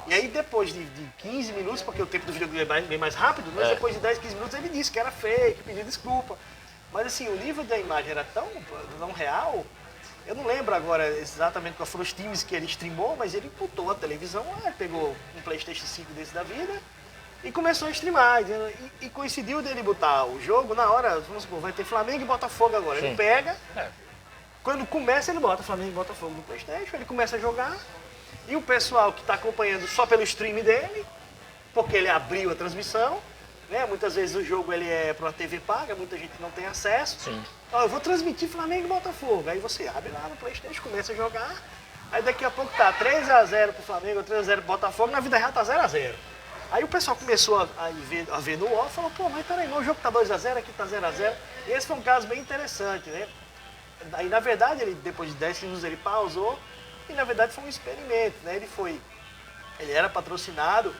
E aí depois de 15 minutos, porque o tempo do vídeo é bem mais rápido, mas depois de 10, 15 minutos ele disse que era fake, pediu desculpa. Mas assim, o nível da imagem era tão real, eu não lembro agora exatamente quais foram os times que ele streamou, mas ele botou a televisão, pegou um PlayStation 5 desse da vida e começou a streamar. E coincidiu dele botar o jogo na hora, vamos supor, vai ter Flamengo e Botafogo agora. Ele pega, quando começa ele bota Flamengo e Botafogo no PlayStation, ele começa a jogar e o pessoal que está acompanhando só pelo stream dele, porque ele abriu a transmissão, né? Muitas vezes o jogo ele é para uma TV paga, muita gente não tem acesso. Eu vou transmitir Flamengo e Botafogo. Aí você abre lá no PlayStation, começa a jogar. Aí daqui a pouco tá 3x0 pro Flamengo, 3x0 pro Botafogo, na vida real tá 0x0. Aí o pessoal começou a ver no UOL e falou, pô, mas peraí, o jogo tá 2x0, aqui tá 0x0. E esse foi um caso bem interessante, né? Aí na verdade, ele, depois de 10 minutos ele pausou e na verdade foi um experimento, né? Ele era patrocinado,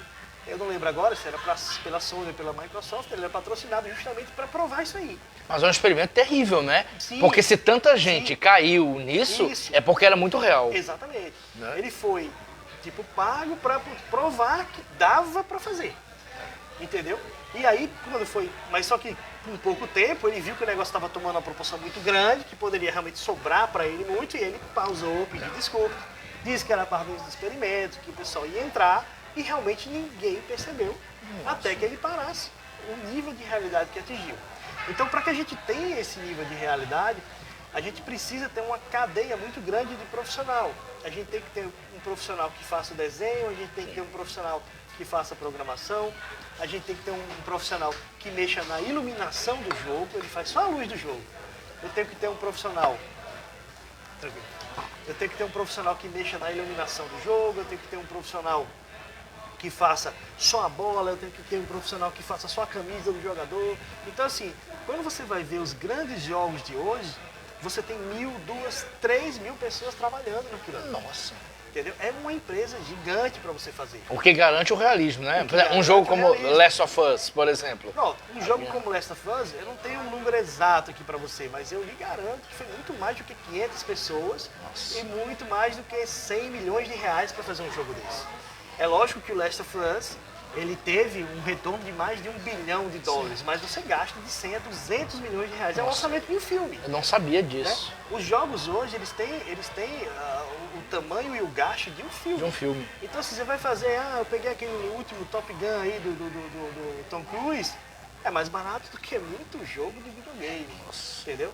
eu não lembro agora se era pela Sony ou pela Microsoft, ele era patrocinado justamente para provar isso aí. Mas é um experimento terrível, né? Sim. Porque se tanta gente caiu nisso, é porque era muito real. Exatamente. Né? Ele foi, pago para provar que dava para fazer. entendeu? E aí, quando foi... Mas só que, com pouco tempo, ele viu que o negócio estava tomando uma proporção muito grande, que poderia realmente sobrar para ele muito, e ele pausou, pediu desculpa, disse que era parte do experimento, que o pessoal ia entrar, e realmente ninguém percebeu, até que ele parasse o nível de realidade que atingiu. Então, para que a gente tenha esse nível de realidade, a gente precisa ter uma cadeia muito grande de profissional. A gente tem que ter um profissional que faça o desenho, a gente tem que ter um profissional que faça a programação, a gente tem que ter um profissional que mexa na iluminação do jogo, ele faz só a luz do jogo. Eu tenho que ter um profissional... Tranquilo. Eu tenho que ter um profissional que mexa na iluminação do jogo, eu tenho que ter um profissional que faça só a bola, eu tenho que ter um profissional que faça só a camisa do jogador. Então, assim, quando você vai ver os grandes jogos de hoje, você tem 1.000, 2.000, 3.000 pessoas trabalhando naquilo. Nossa. Entendeu? É uma empresa gigante para você fazer. O que garante o realismo, né? O que Um jogo como realismo. Last of Us, por exemplo. Pronto, um jogo como Last of Us, eu não tenho um número exato aqui para você, mas eu lhe garanto que foi muito mais do que 500 pessoas e muito mais do que 100 milhões de reais para fazer um jogo desse. É lógico que o Last of Us, ele teve um retorno de mais de $1 bilhão, mas você gasta de 100 a 200 milhões de reais. É o orçamento de um filme. Eu não sabia Né? disso. Os jogos hoje, eles têm o tamanho e o gasto de um filme. De um filme. Então, se você vai fazer, eu peguei aquele último Top Gun aí do Tom Cruise, é mais barato do que muito jogo de videogame, entendeu?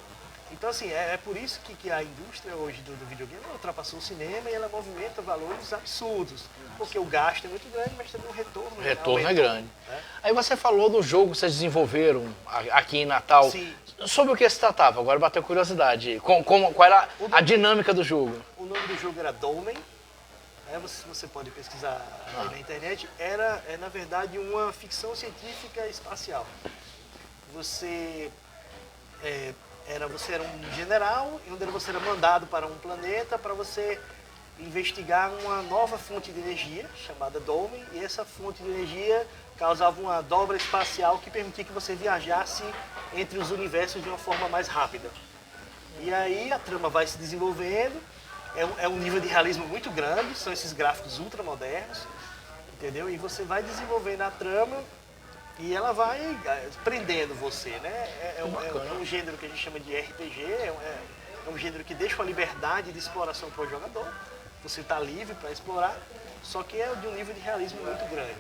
Então, assim, é por isso que a indústria hoje do videogame ultrapassou o cinema e ela movimenta valores absurdos. Porque o gasto é muito grande, mas também o retorno, O retorno é grande. Né? Aí você falou do jogo que vocês desenvolveram aqui em Natal. Sim. Sobre o que se tratava? Agora bateu curiosidade. Qual era a dinâmica do jogo? O nome do jogo era Dolmen. Você pode pesquisar aí na internet. É, na verdade, uma ficção científica espacial. Você era um general, onde você era mandado para um planeta para você investigar uma nova fonte de energia, chamada Dolmen, e essa fonte de energia causava uma dobra espacial que permitia que você viajasse entre os universos de uma forma mais rápida. E aí a trama vai se desenvolvendo, é um nível de realismo muito grande, são esses gráficos ultramodernos, entendeu? E você vai desenvolvendo a trama e ela vai prendendo você, né? É um gênero que a gente chama de RPG, é um gênero que deixa uma liberdade de exploração para o jogador. Você está livre para explorar, só que é de um nível de realismo muito grande.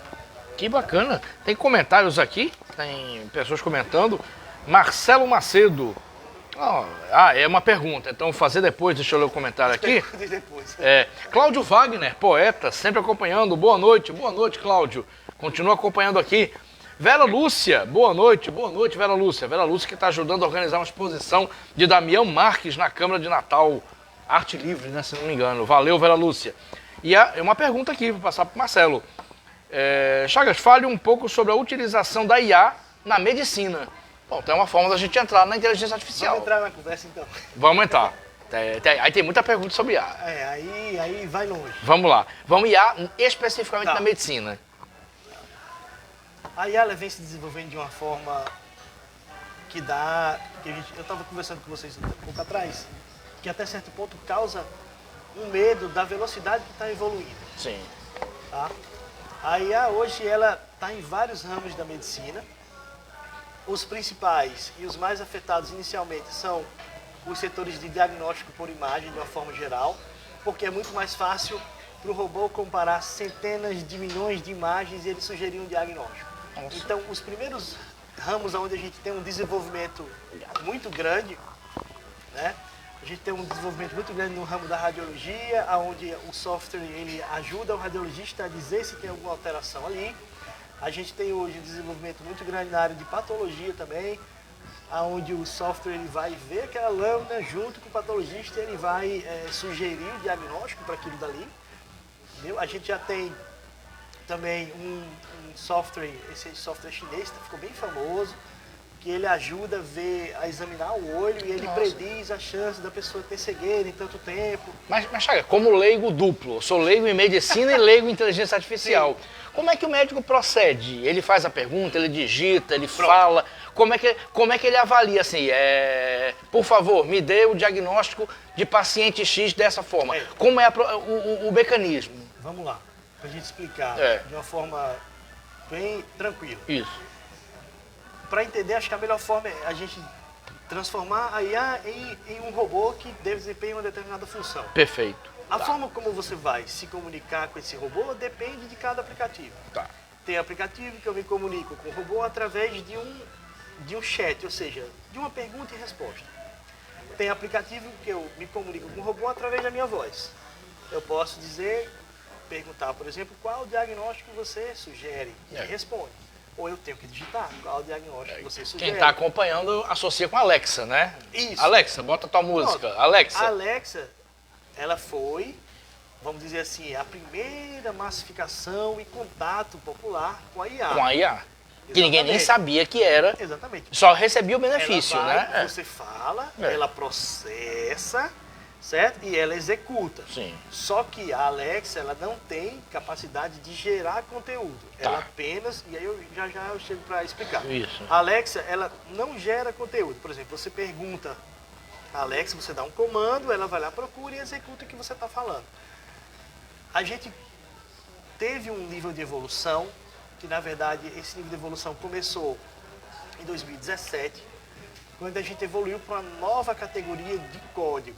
Que bacana. Tem comentários aqui, tem pessoas comentando. Marcelo Macedo. É uma pergunta, então vou fazer depois, deixa eu ler o comentário aqui. Depois. Cláudio Wagner, poeta, sempre acompanhando. Boa noite, Cláudio. Continua acompanhando aqui. Vera Lúcia, boa noite, Vera Lúcia. Vera Lúcia que está ajudando a organizar uma exposição de Damião Marques na Câmara de Natal. Arte Livre, né, se não me engano. Valeu, Vera Lúcia. E uma pergunta aqui, vou passar para o Marcelo. Chagas, fale um pouco sobre a utilização da IA na medicina. Bom, tem uma forma da gente entrar na inteligência artificial. Vamos entrar na conversa então. Vamos entrar. Aí tem muita pergunta sobre IA. Aí vai longe. Vamos lá. Vamos IA especificamente na medicina. A IA ela vem se desenvolvendo de uma forma que dá... eu estava conversando com vocês um pouco atrás, que até certo ponto causa um medo da velocidade que está evoluindo. Sim. Tá? A IA hoje ela está em vários ramos da medicina. Os principais e os mais afetados inicialmente são os setores de diagnóstico por imagem, de uma forma geral, porque é muito mais fácil para o robô comparar centenas de milhões de imagens e ele sugerir um diagnóstico. Nossa. Então, os primeiros ramos onde a gente tem um desenvolvimento muito grande, né? A gente tem um desenvolvimento muito grande no ramo da radiologia, onde o software ele ajuda o radiologista a dizer se tem alguma alteração ali. A gente tem hoje um desenvolvimento muito grande na área de patologia também, onde o software ele vai ver aquela lâmina junto com o patologista e ele vai sugerir o diagnóstico para aquilo dali. Entendeu? A gente já tem também um software, esse software chinês ficou bem famoso, que ele ajuda a examinar o olho e ele prediz a chance da pessoa ter cegueira em tanto tempo. Mas Chaga, como leigo duplo, eu sou leigo em medicina e leigo em inteligência artificial. Sim. Como é que o médico procede? Ele faz a pergunta, ele digita, ele fala. Como é que ele avalia assim? Por favor, me dê o diagnóstico de paciente X dessa forma. Como é o mecanismo? Vamos lá, para a gente explicar de uma forma bem tranquilo. Isso. Para entender, acho que a melhor forma é a gente transformar a IA em um robô que desempenha uma determinada função. Perfeito. A forma como você vai se comunicar com esse robô depende de cada aplicativo. Tá. Tem aplicativo que eu me comunico com o robô através de um chat, ou seja, de uma pergunta e resposta. Tem aplicativo que eu me comunico com o robô através da minha voz. Eu posso perguntar, por exemplo, qual diagnóstico você sugere? Ele responde. Ou eu tenho que digitar qual diagnóstico você sugere. Quem está acompanhando associa com a Alexa, né? Isso. Alexa, bota tua música. Pronto. Alexa. A Alexa, ela foi, vamos dizer assim, a primeira massificação e contato popular com a IA. Com a IA. Que ninguém nem Exatamente. sabia que era. Exatamente. Só recebia o benefício, Ela vai, né? Você fala, É. ela processa, certo? E ela executa. Sim. Só que a Alexa, ela não tem capacidade de gerar conteúdo. Tá. Ela apenas, e aí eu já chego para explicar. Isso. A Alexa, ela não gera conteúdo. Por exemplo, você pergunta a Alexa, você dá um comando, ela vai lá, procura e executa o que você está falando. A gente teve um nível de evolução, que na verdade esse nível de evolução começou em 2017, quando a gente evoluiu para uma nova categoria de código.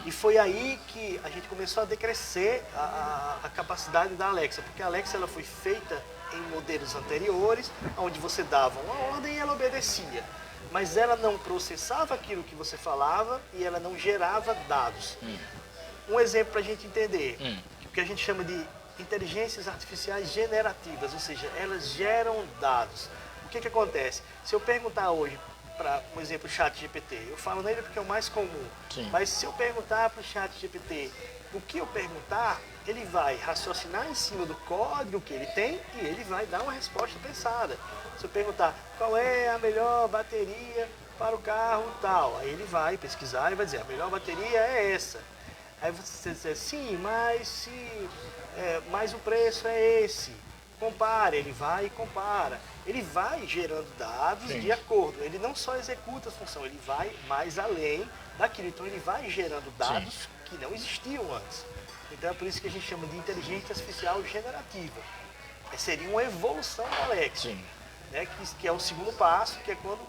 E foi aí que a gente começou a decrescer a capacidade da Alexa, porque a Alexa ela foi feita em modelos anteriores, onde você dava uma ordem e ela obedecia. Mas ela não processava aquilo que você falava e ela não gerava dados. Um exemplo para a gente entender, o que a gente chama de inteligências artificiais generativas, ou seja, elas geram dados. O que acontece? Se eu perguntar hoje, para um exemplo, o ChatGPT, eu falo nele porque é o mais comum, Sim. mas se eu perguntar para o ChatGPT o que eu perguntar, ele vai raciocinar em cima do código que ele tem e ele vai dar uma resposta pensada. Se eu perguntar qual é a melhor bateria para o carro tal, aí ele vai pesquisar e vai dizer, a melhor bateria é essa. Aí você diz, sim, mas o preço é esse. Compare, ele vai e compara. Ele vai gerando dados Sim. de acordo. Ele não só executa a função, ele vai mais além daquilo. Então ele vai gerando dados que não existiam antes. Então é por isso que a gente chama de inteligência artificial generativa. Seria uma evolução da Alexa. Sim. Né, que é o segundo passo, que é quando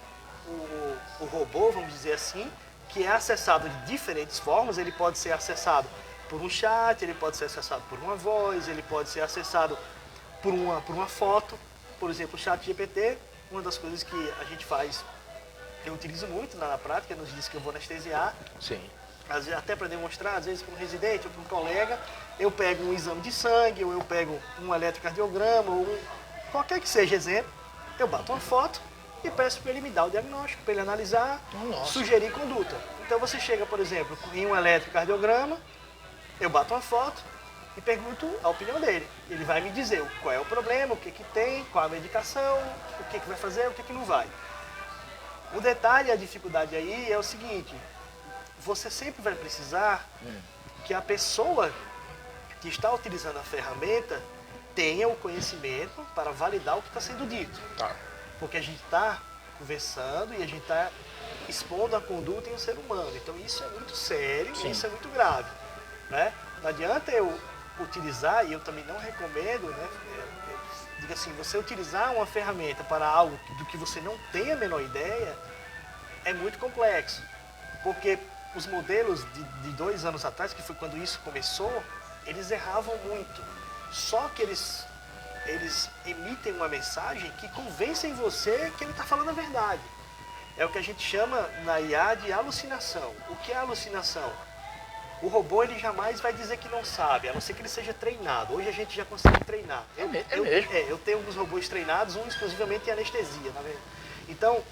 o robô, vamos dizer assim, que é acessado de diferentes formas. Ele pode ser acessado por um chat, ele pode ser acessado por uma voz, ele pode ser acessado por uma foto. Por exemplo, o ChatGPT, uma das coisas que a gente faz, eu utilizo muito na prática, nos dias que eu vou anestesiar, Sim. às vezes, até para demonstrar, às vezes para um residente ou para um colega, eu pego um exame de sangue, ou eu pego um eletrocardiograma, ou qualquer que seja exemplo, eu bato uma foto e peço para ele me dar o diagnóstico, para ele analisar, Nossa. sugerir conduta. Então você chega, por exemplo, em um eletrocardiograma, eu bato uma foto e pergunto a opinião dele. Ele vai me dizer qual é o problema, o que tem, qual a medicação, o que vai fazer, o que não vai. O detalhe e a dificuldade aí é o seguinte, você sempre vai precisar que a pessoa que está utilizando a ferramenta tenha o conhecimento para validar o que está sendo dito. Tá. Porque a gente está conversando e a gente está expondo a conduta em um ser humano. Então isso é muito sério Sim. e isso é muito grave. Né? Não adianta eu utilizar, e eu também não recomendo, né? Diga assim, você utilizar uma ferramenta para algo do que você não tem a menor ideia, é muito complexo. Porque os modelos de 2 anos atrás, que foi quando isso começou, eles erravam muito. Só que eles emitem uma mensagem que convencem você que ele está falando a verdade. É o que a gente chama na IA de alucinação. O que é alucinação? O robô ele jamais vai dizer que não sabe, a não ser que ele seja treinado. Hoje a gente já consegue treinar. Eu tenho alguns robôs treinados, um exclusivamente em anestesia, na verdade. Então,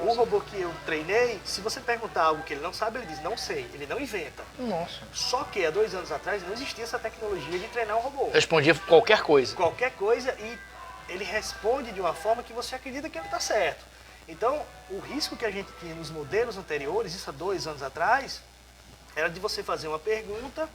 o robô que eu treinei, se você perguntar algo que ele não sabe, ele diz, não sei, ele não inventa. Nossa. Só que há 2 anos atrás não existia essa tecnologia de treinar um robô. Respondia qualquer coisa. Qualquer coisa e ele responde de uma forma que você acredita que ele está certo. Então, o risco que a gente tinha nos modelos anteriores, isso há 2 anos atrás, era de você fazer uma pergunta,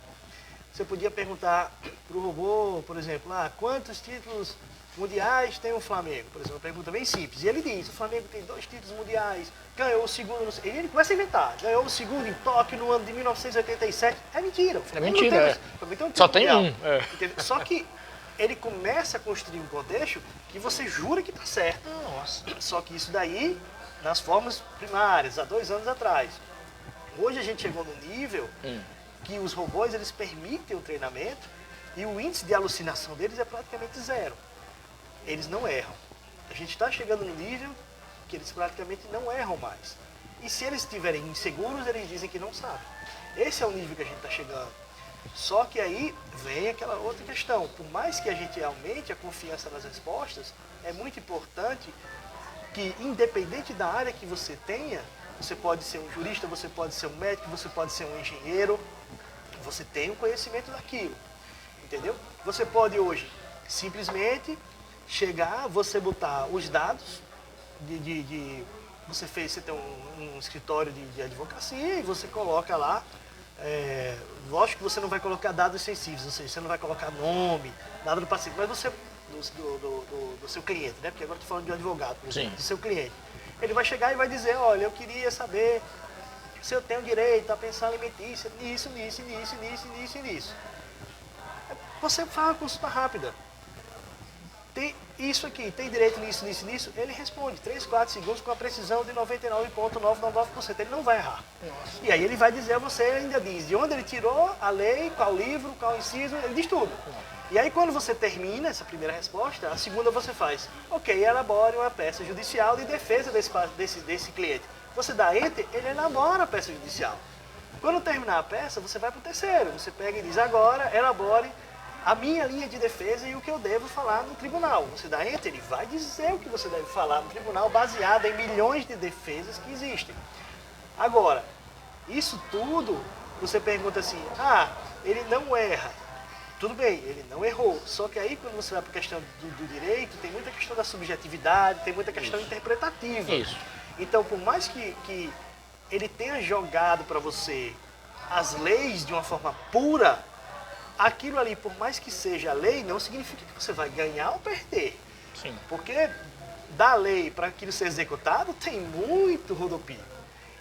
você podia perguntar para o robô, por exemplo, quantos títulos mundiais tem o Flamengo? Por exemplo, uma pergunta bem simples. E ele diz, o Flamengo tem 2 títulos mundiais, ganhou o segundo, e ele começa a inventar, ganhou o segundo em Tóquio no ano de 1987. É mentira. É mentira, Flamengo tem um Só título tem mundial. um. É. Entendeu? Só que ele começa a construir um contexto que você jura que está certo. Nossa. Só que isso daí, nas formas primárias, há 2 anos atrás. Hoje a gente chegou no nível que os robôs, eles permitem o treinamento e o índice de alucinação deles é praticamente 0. Eles não erram. A gente está chegando no nível que eles praticamente não erram mais. E se eles estiverem inseguros, eles dizem que não sabem. Esse é o nível que a gente está chegando. Só que aí vem aquela outra questão. Por mais que a gente aumente a confiança nas respostas, é muito importante que, independente da área que você tenha, você pode ser um jurista, você pode ser um médico, você pode ser um engenheiro, você tem um conhecimento daquilo. Entendeu? Você pode hoje simplesmente chegar, você botar os dados você tem um escritório de advocacia e você coloca lá, lógico que você não vai colocar dados sensíveis, ou seja, você não vai colocar nome, nada do paciente, mas você, do seu cliente, né? Porque agora eu estou falando de um advogado, por exemplo, do seu cliente. Ele vai chegar e vai dizer, olha, eu queria saber se eu tenho direito a pensão alimentícia nisso. Você faz uma consulta rápida. Tem isso aqui, tem direito nisso, ele responde 3, 4 segundos com a precisão de 99,999%, ele não vai errar. Nossa. E aí ele vai dizer a você, ele ainda diz de onde ele tirou a lei, qual livro, qual inciso, ele diz tudo. E aí quando você termina essa primeira resposta, a segunda você faz, ok, elabore uma peça judicial de defesa desse cliente. Você dá enter, ele elabora a peça judicial. Quando terminar a peça, você vai para o terceiro, você pega e diz agora, elabore a minha linha de defesa e o que eu devo falar no tribunal. Você dá enter, ele vai dizer o que você deve falar no tribunal baseado em milhões de defesas que existem. Agora, isso tudo, você pergunta assim, ele não erra. Tudo bem, ele não errou. Só que aí quando você vai para a questão do direito, tem muita questão da subjetividade, tem muita questão interpretativa. Isso. Então, por mais que ele tenha jogado para você as leis de uma forma pura, aquilo ali, por mais que seja lei, não significa que você vai ganhar ou perder. Sim. Porque da lei para aquilo ser executado tem muito rodopio.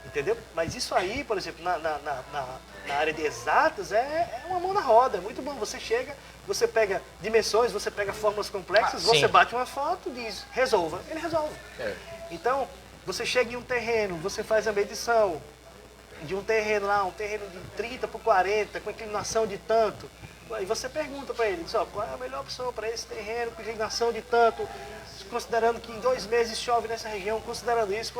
Entendeu? Mas isso aí, por exemplo, na área de exatas, é uma mão na roda, é muito bom. Você chega, você pega dimensões, você pega fórmulas complexas, você bate uma foto, diz, resolva, ele resolve. Então, você chega em um terreno, você faz a medição de um terreno lá, um terreno de 30 por 40, com inclinação de tanto. E você pergunta para ele, diz, qual é a melhor opção para esse terreno com inclinação de tanto, considerando que em 2 meses chove nessa região, considerando isso,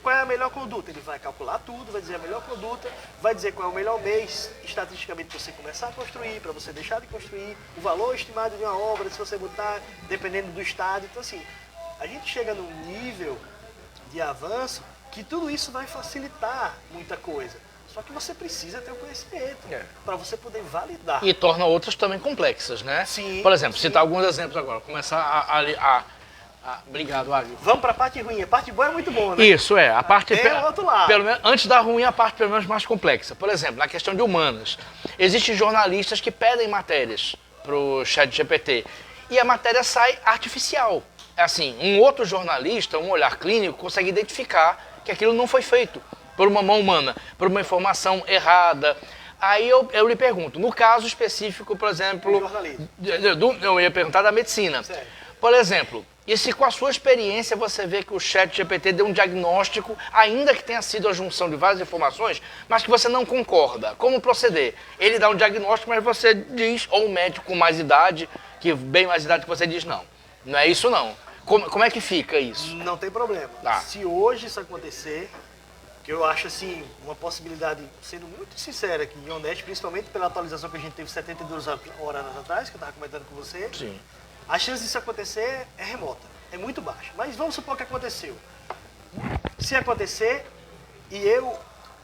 qual é a melhor conduta? Ele vai calcular tudo, vai dizer a melhor conduta, vai dizer qual é o melhor mês, estatisticamente, para você começar a construir, para você deixar de construir, o valor estimado de uma obra, se você botar, dependendo do estado. Então, assim, a gente chega num nível de avanço que tudo isso vai facilitar muita coisa. Só que você precisa ter o conhecimento para você poder validar. E torna outras também complexas, né? Sim. Por exemplo, citar alguns exemplos agora. Começar Obrigado, Agui. Vamos para a parte ruim. A parte boa é muito boa, né? Isso, a parte... Tem o outro lado. Pelo menos, antes da ruim, a parte pelo menos mais complexa. Por exemplo, na questão de humanas. Existem jornalistas que pedem matérias para o ChatGPT. E a matéria sai artificial. Assim, um outro jornalista, um olhar clínico, consegue identificar que aquilo não foi feito por uma mão humana, por uma informação errada. Aí eu lhe pergunto, no caso específico, por exemplo, eu ia perguntar da medicina. Sério? Por exemplo, e se com a sua experiência você vê que o ChatGPT deu um diagnóstico, ainda que tenha sido a junção de várias informações, mas que você não concorda, como proceder? Ele dá um diagnóstico, mas você diz, ou um médico com mais idade, que bem mais idade que você diz, não é isso não. Como é que fica isso? Não tem problema. Se hoje isso acontecer, que eu acho assim, uma possibilidade, sendo muito sincera aqui e honesta, principalmente pela atualização que a gente teve 72 horas atrás, que eu estava comentando com você, sim, a chance disso acontecer é remota, é muito baixa. Mas vamos supor que aconteceu. Se acontecer,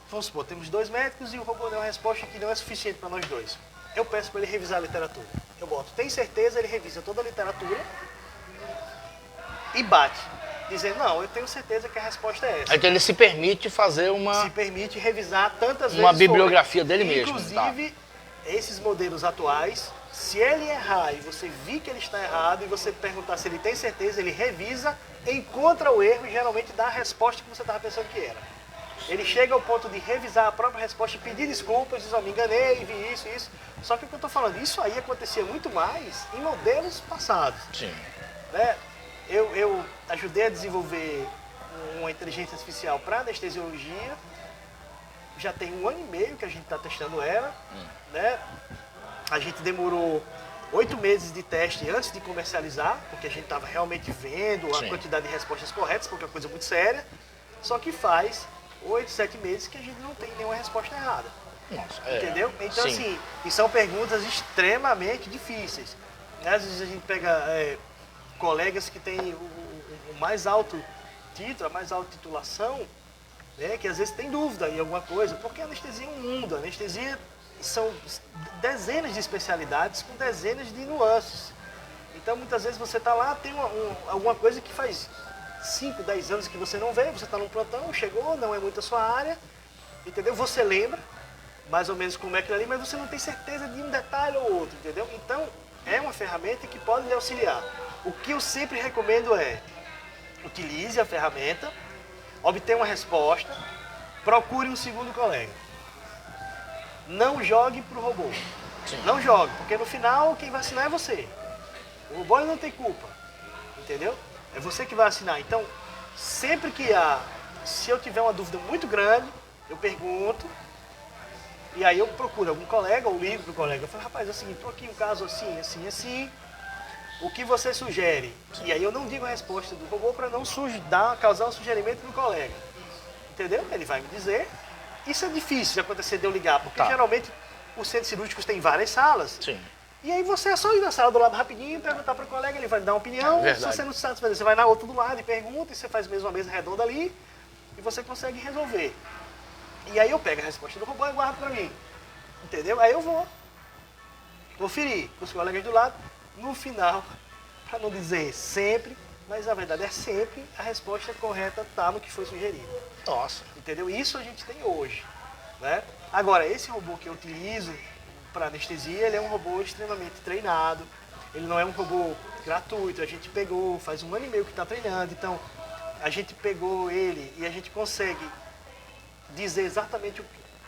vamos supor, temos 2 médicos e o robô deu uma resposta que não é suficiente para nós 2. Eu peço para ele revisar a literatura. Eu boto, tem certeza, ele revisa toda a literatura e bate. Dizendo, não, eu tenho certeza que a resposta é essa. Então ele se permite fazer Se permite revisar tantas vezes. Uma bibliografia dele mesmo. Inclusive, esses modelos atuais, se ele errar e você vir que ele está errado e você perguntar se ele tem certeza, ele revisa, encontra o erro e geralmente dá a resposta que você estava pensando que era. Ele chega ao ponto de revisar a própria resposta e pedir desculpas, diz, me enganei, vi isso, isso. Só que o que eu estou falando, isso aí acontecia muito mais em modelos passados. Sim. Né? Eu ajudei a desenvolver uma inteligência artificial para anestesiologia. Já tem 1 ano e meio que a gente está testando ela. Né? A gente demorou 8 meses de teste antes de comercializar, porque a gente estava realmente vendo a quantidade de respostas corretas, porque é uma coisa muito séria. Só que faz 8, 7 meses que a gente não tem nenhuma resposta errada. Nossa, entendeu? Então, assim, e são perguntas extremamente difíceis. Às vezes a gente pega colegas que têm o mais alto título, a mais alta titulação, né, que às vezes tem dúvida em alguma coisa, porque a anestesia é um mundo. A anestesia são dezenas de especialidades com dezenas de nuances. Então, muitas vezes você está lá, tem alguma coisa que faz 5, 10 anos que você não vê, você está num plantão, chegou, não é muito a sua área, entendeu? Você lembra mais ou menos como é aquilo ali, mas você não tem certeza de um detalhe ou outro, entendeu? Então, é uma ferramenta que pode lhe auxiliar. O que eu sempre recomendo é, utilize a ferramenta, obtenha uma resposta, procure um segundo colega. Não jogue para o robô. Não jogue, porque no final quem vai assinar é você. O robô não tem culpa, entendeu? É você que vai assinar. Então, sempre se eu tiver uma dúvida muito grande, eu pergunto, e aí eu procuro algum colega, ou ligo para o colega. Eu falo, rapaz, é o seguinte, estou aqui um caso assim, assim, assim, o que você sugere? E aí eu não digo a resposta do robô para não causar um sugerimento no colega. Entendeu? Ele vai me dizer. Isso é difícil de acontecer de eu ligar, porque geralmente os centros cirúrgicos têm várias salas. Sim. E aí você é só ir na sala do lado rapidinho, perguntar para o colega, ele vai lhe dar uma opinião. Se você não sabe fazer, você vai na outra do lado e pergunta, e você faz mesmo uma mesa redonda ali, e você consegue resolver. E aí eu pego a resposta do robô e guardo para mim. Entendeu? Aí eu vou conferir com os colegas do lado. No final, para não dizer sempre, mas a verdade é sempre, a resposta correta está no que foi sugerido. Nossa. Entendeu? Isso a gente tem hoje. Né? Agora, esse robô que eu utilizo para anestesia, ele é um robô extremamente treinado. Ele não é um robô gratuito. A gente pegou, faz 1 ano e meio que está treinando. Então, a gente pegou ele e a gente consegue dizer exatamente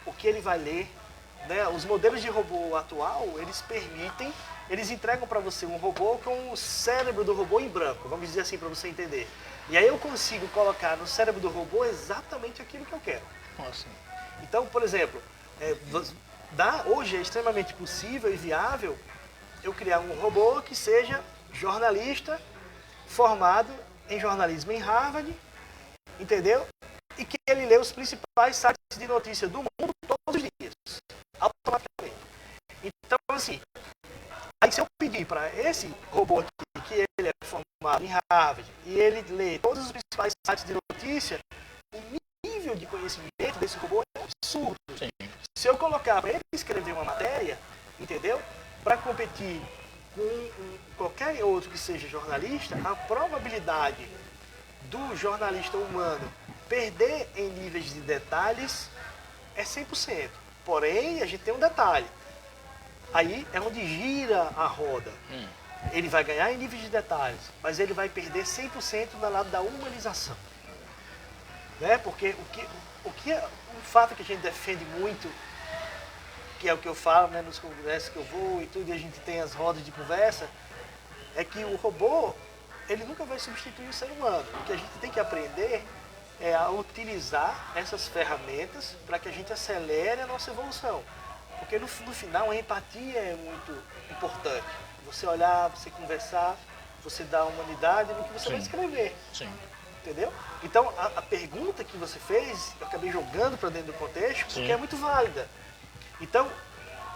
o que ele vai ler. Né? Os modelos de robô atual, eles entregam para você um robô com o cérebro do robô em branco, vamos dizer assim para você entender. E aí eu consigo colocar no cérebro do robô exatamente aquilo que eu quero. Nossa. Então, por exemplo, hoje é extremamente possível e viável eu criar um robô que seja jornalista, formado em jornalismo em Harvard, entendeu? E que ele lê os principais sites de notícia do mundo todos os dias, automaticamente. Então, assim, aí se eu pedir para esse robô aqui, que ele é formado em Harvard, e ele lê todos os principais sites de notícia, o nível de conhecimento desse robô é absurdo. Sim. Se eu colocar para ele escrever uma matéria, entendeu? Para competir com qualquer outro que seja jornalista, a probabilidade do jornalista humano perder em níveis de detalhes é 100%. Porém, a gente tem um detalhe. Aí é onde gira a roda. Ele vai ganhar em níveis de detalhes, mas ele vai perder 100% do lado da humanização. Né? Porque o fato que a gente defende muito, que é o que eu falo, né, nos congressos que eu vou e tudo, e a gente tem as rodas de conversa, é que o robô, ele nunca vai substituir o ser humano. O que a gente tem que aprender é a utilizar essas ferramentas para que a gente acelere a nossa evolução. Porque no final a empatia é muito importante. Você olhar, você conversar, você dar humanidade no que você vai escrever. Sim. Entendeu? Então a pergunta que você fez, eu acabei jogando para dentro do contexto, porque é muito válida. Então,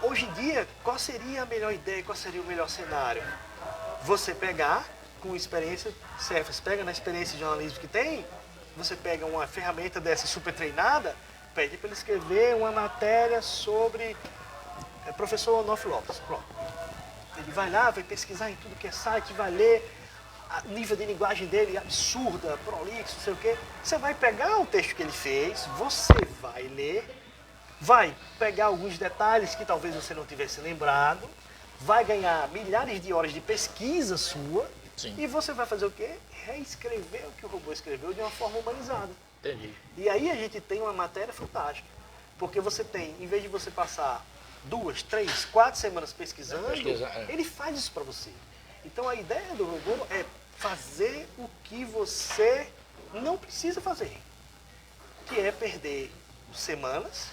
hoje em dia, qual seria a melhor ideia, qual seria o melhor cenário? Você pegar com experiência, você pega na experiência de jornalismo que tem, você pega uma ferramenta dessa super treinada, pede para ele escrever uma matéria sobre professor Onofre Lopes. Pronto. Ele vai lá, vai pesquisar em tudo que é site, vai ler, o nível de linguagem dele absurda, prolixo, não sei o quê. Você vai pegar o texto que ele fez, você vai ler, vai pegar alguns detalhes que talvez você não tivesse lembrado, vai ganhar milhares de horas de pesquisa sua, e você vai fazer o quê? Reescrever o que o robô escreveu de uma forma humanizada. Entendi. E aí a gente tem uma matéria fantástica. Porque você tem, em vez de você passar 2, 3, 4 semanas pesquisando, ele faz isso para você. Então a ideia do robô é fazer o que você não precisa fazer. Que é perder semanas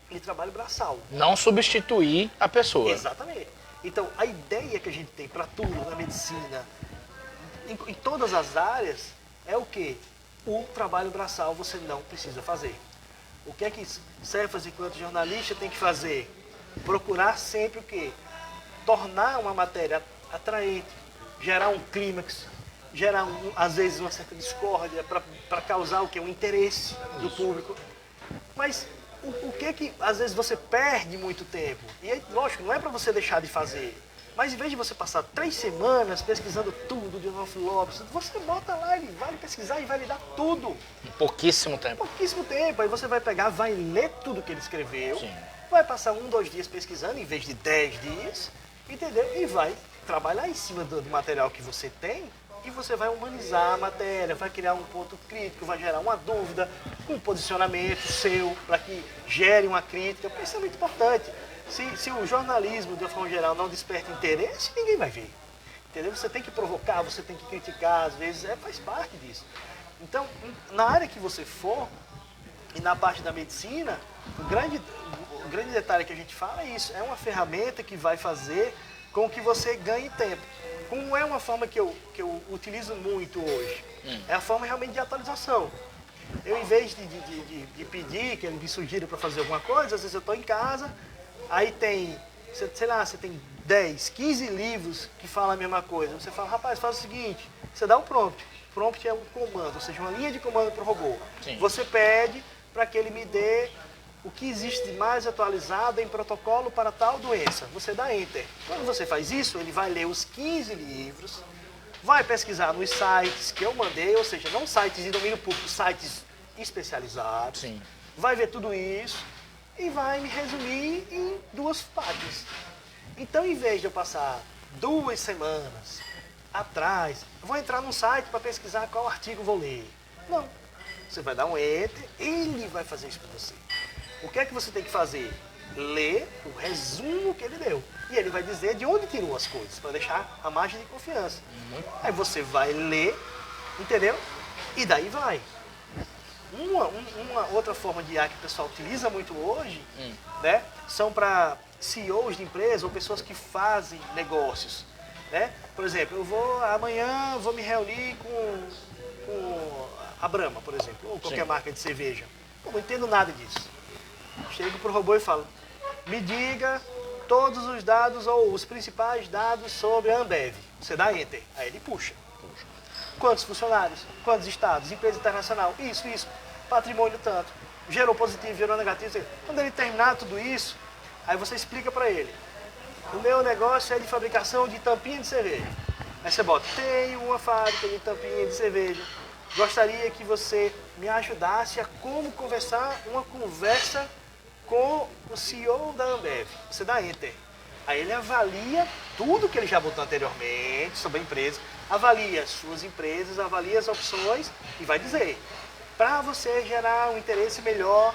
de trabalho braçal. Não substituir a pessoa. Exatamente. Então, a ideia que a gente tem para tudo, na medicina, em todas as áreas, é o quê? O trabalho braçal você não precisa fazer. O que é que Cefas, enquanto jornalista, tem que fazer? Procurar sempre o quê? Tornar uma matéria atraente, gerar um clímax, gerar, às vezes, uma certa discórdia para causar o quê? Um interesse do público. Mas o que às vezes você perde muito tempo? E aí, lógico, não é para você deixar de fazer. Mas em vez de você passar 3 semanas pesquisando tudo de Adolfo Lopes, você bota lá, ele vai pesquisar e vai lhe dar tudo. Em pouquíssimo tempo. Pouquíssimo tempo. Aí você vai pegar, vai ler tudo que ele escreveu, Sim. vai passar 1, 2 dias pesquisando em vez de 10 dias, entendeu? E vai trabalhar em cima do material que você tem e você vai humanizar a matéria, vai criar um ponto crítico, vai gerar uma dúvida, um posicionamento seu para que gere uma crítica. Isso é muito importante. Se o jornalismo, de uma forma geral, não desperta interesse, ninguém vai ver. Entendeu? Você tem que provocar, você tem que criticar, às vezes, faz parte disso. Então, na área que você for, e na parte da medicina, o grande detalhe que a gente fala é isso, é uma ferramenta que vai fazer com que você ganhe tempo. Como é uma forma que eu utilizo muito hoje, é a forma realmente de atualização. Eu, em vez de pedir que ele me sugira para fazer alguma coisa, às vezes eu estou em casa, aí tem, sei lá, você tem 10, 15 livros que falam a mesma coisa. Você fala, rapaz, faz o seguinte, você dá um prompt. Prompt é um comando, ou seja, uma linha de comando para o robô. Sim. Você pede para que ele me dê o que existe de mais atualizado em protocolo para tal doença. Você dá Enter. Quando você faz isso, ele vai ler os 15 livros, vai pesquisar nos sites que eu mandei, ou seja, não sites de domínio público, sites especializados. Sim. Vai ver tudo isso e vai me resumir em 2 páginas. Então, em vez de eu passar 2 semanas atrás, eu vou entrar num site para pesquisar qual artigo vou ler. Não. Você vai dar um Enter, ele vai fazer isso para você. O que é que você tem que fazer? Ler o resumo que ele deu. E ele vai dizer de onde tirou as coisas, para deixar a margem de confiança. Aí você vai ler, entendeu? E daí vai. Uma outra forma de IA que o pessoal utiliza muito hoje, né, são para CEOs de empresas ou pessoas que fazem negócios. Né? Por exemplo, amanhã vou me reunir com a Brahma, por exemplo, ou qualquer marca de cerveja. Eu não entendo nada disso. Chego pro robô e falo, me diga todos os dados ou os principais dados sobre a Ambev. Você dá Enter, aí ele puxa. Quantos funcionários, quantos estados, empresa internacional, isso, patrimônio tanto. Gerou positivo, gerou negativo. Quando ele terminar tudo isso, aí você explica para ele. O meu negócio é de fabricação de tampinha de cerveja. Aí você bota, tenho uma fábrica de tampinha de cerveja. Gostaria que você me ajudasse a como conversar uma conversa com o CEO da Ambev. Você dá Enter. Aí ele avalia tudo que ele já botou anteriormente sobre a empresa, avalia as suas empresas, avalia as opções e vai dizer, para você gerar um interesse melhor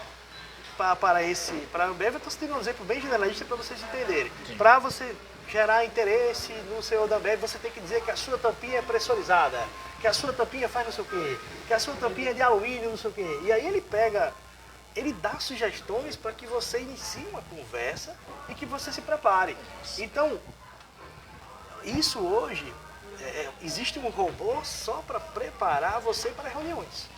para a Ambev, eu estou citando um exemplo bem generalista para vocês entenderem. Para você gerar interesse no CEO da Ambev, você tem que dizer que a sua tampinha é pressurizada, que a sua tampinha faz não sei o quê, que a sua tampinha é de alumínio, não sei o quê. E aí ele dá sugestões para que você inicie uma conversa e que você se prepare. Então, isso hoje, existe um robô só para preparar você para reuniões.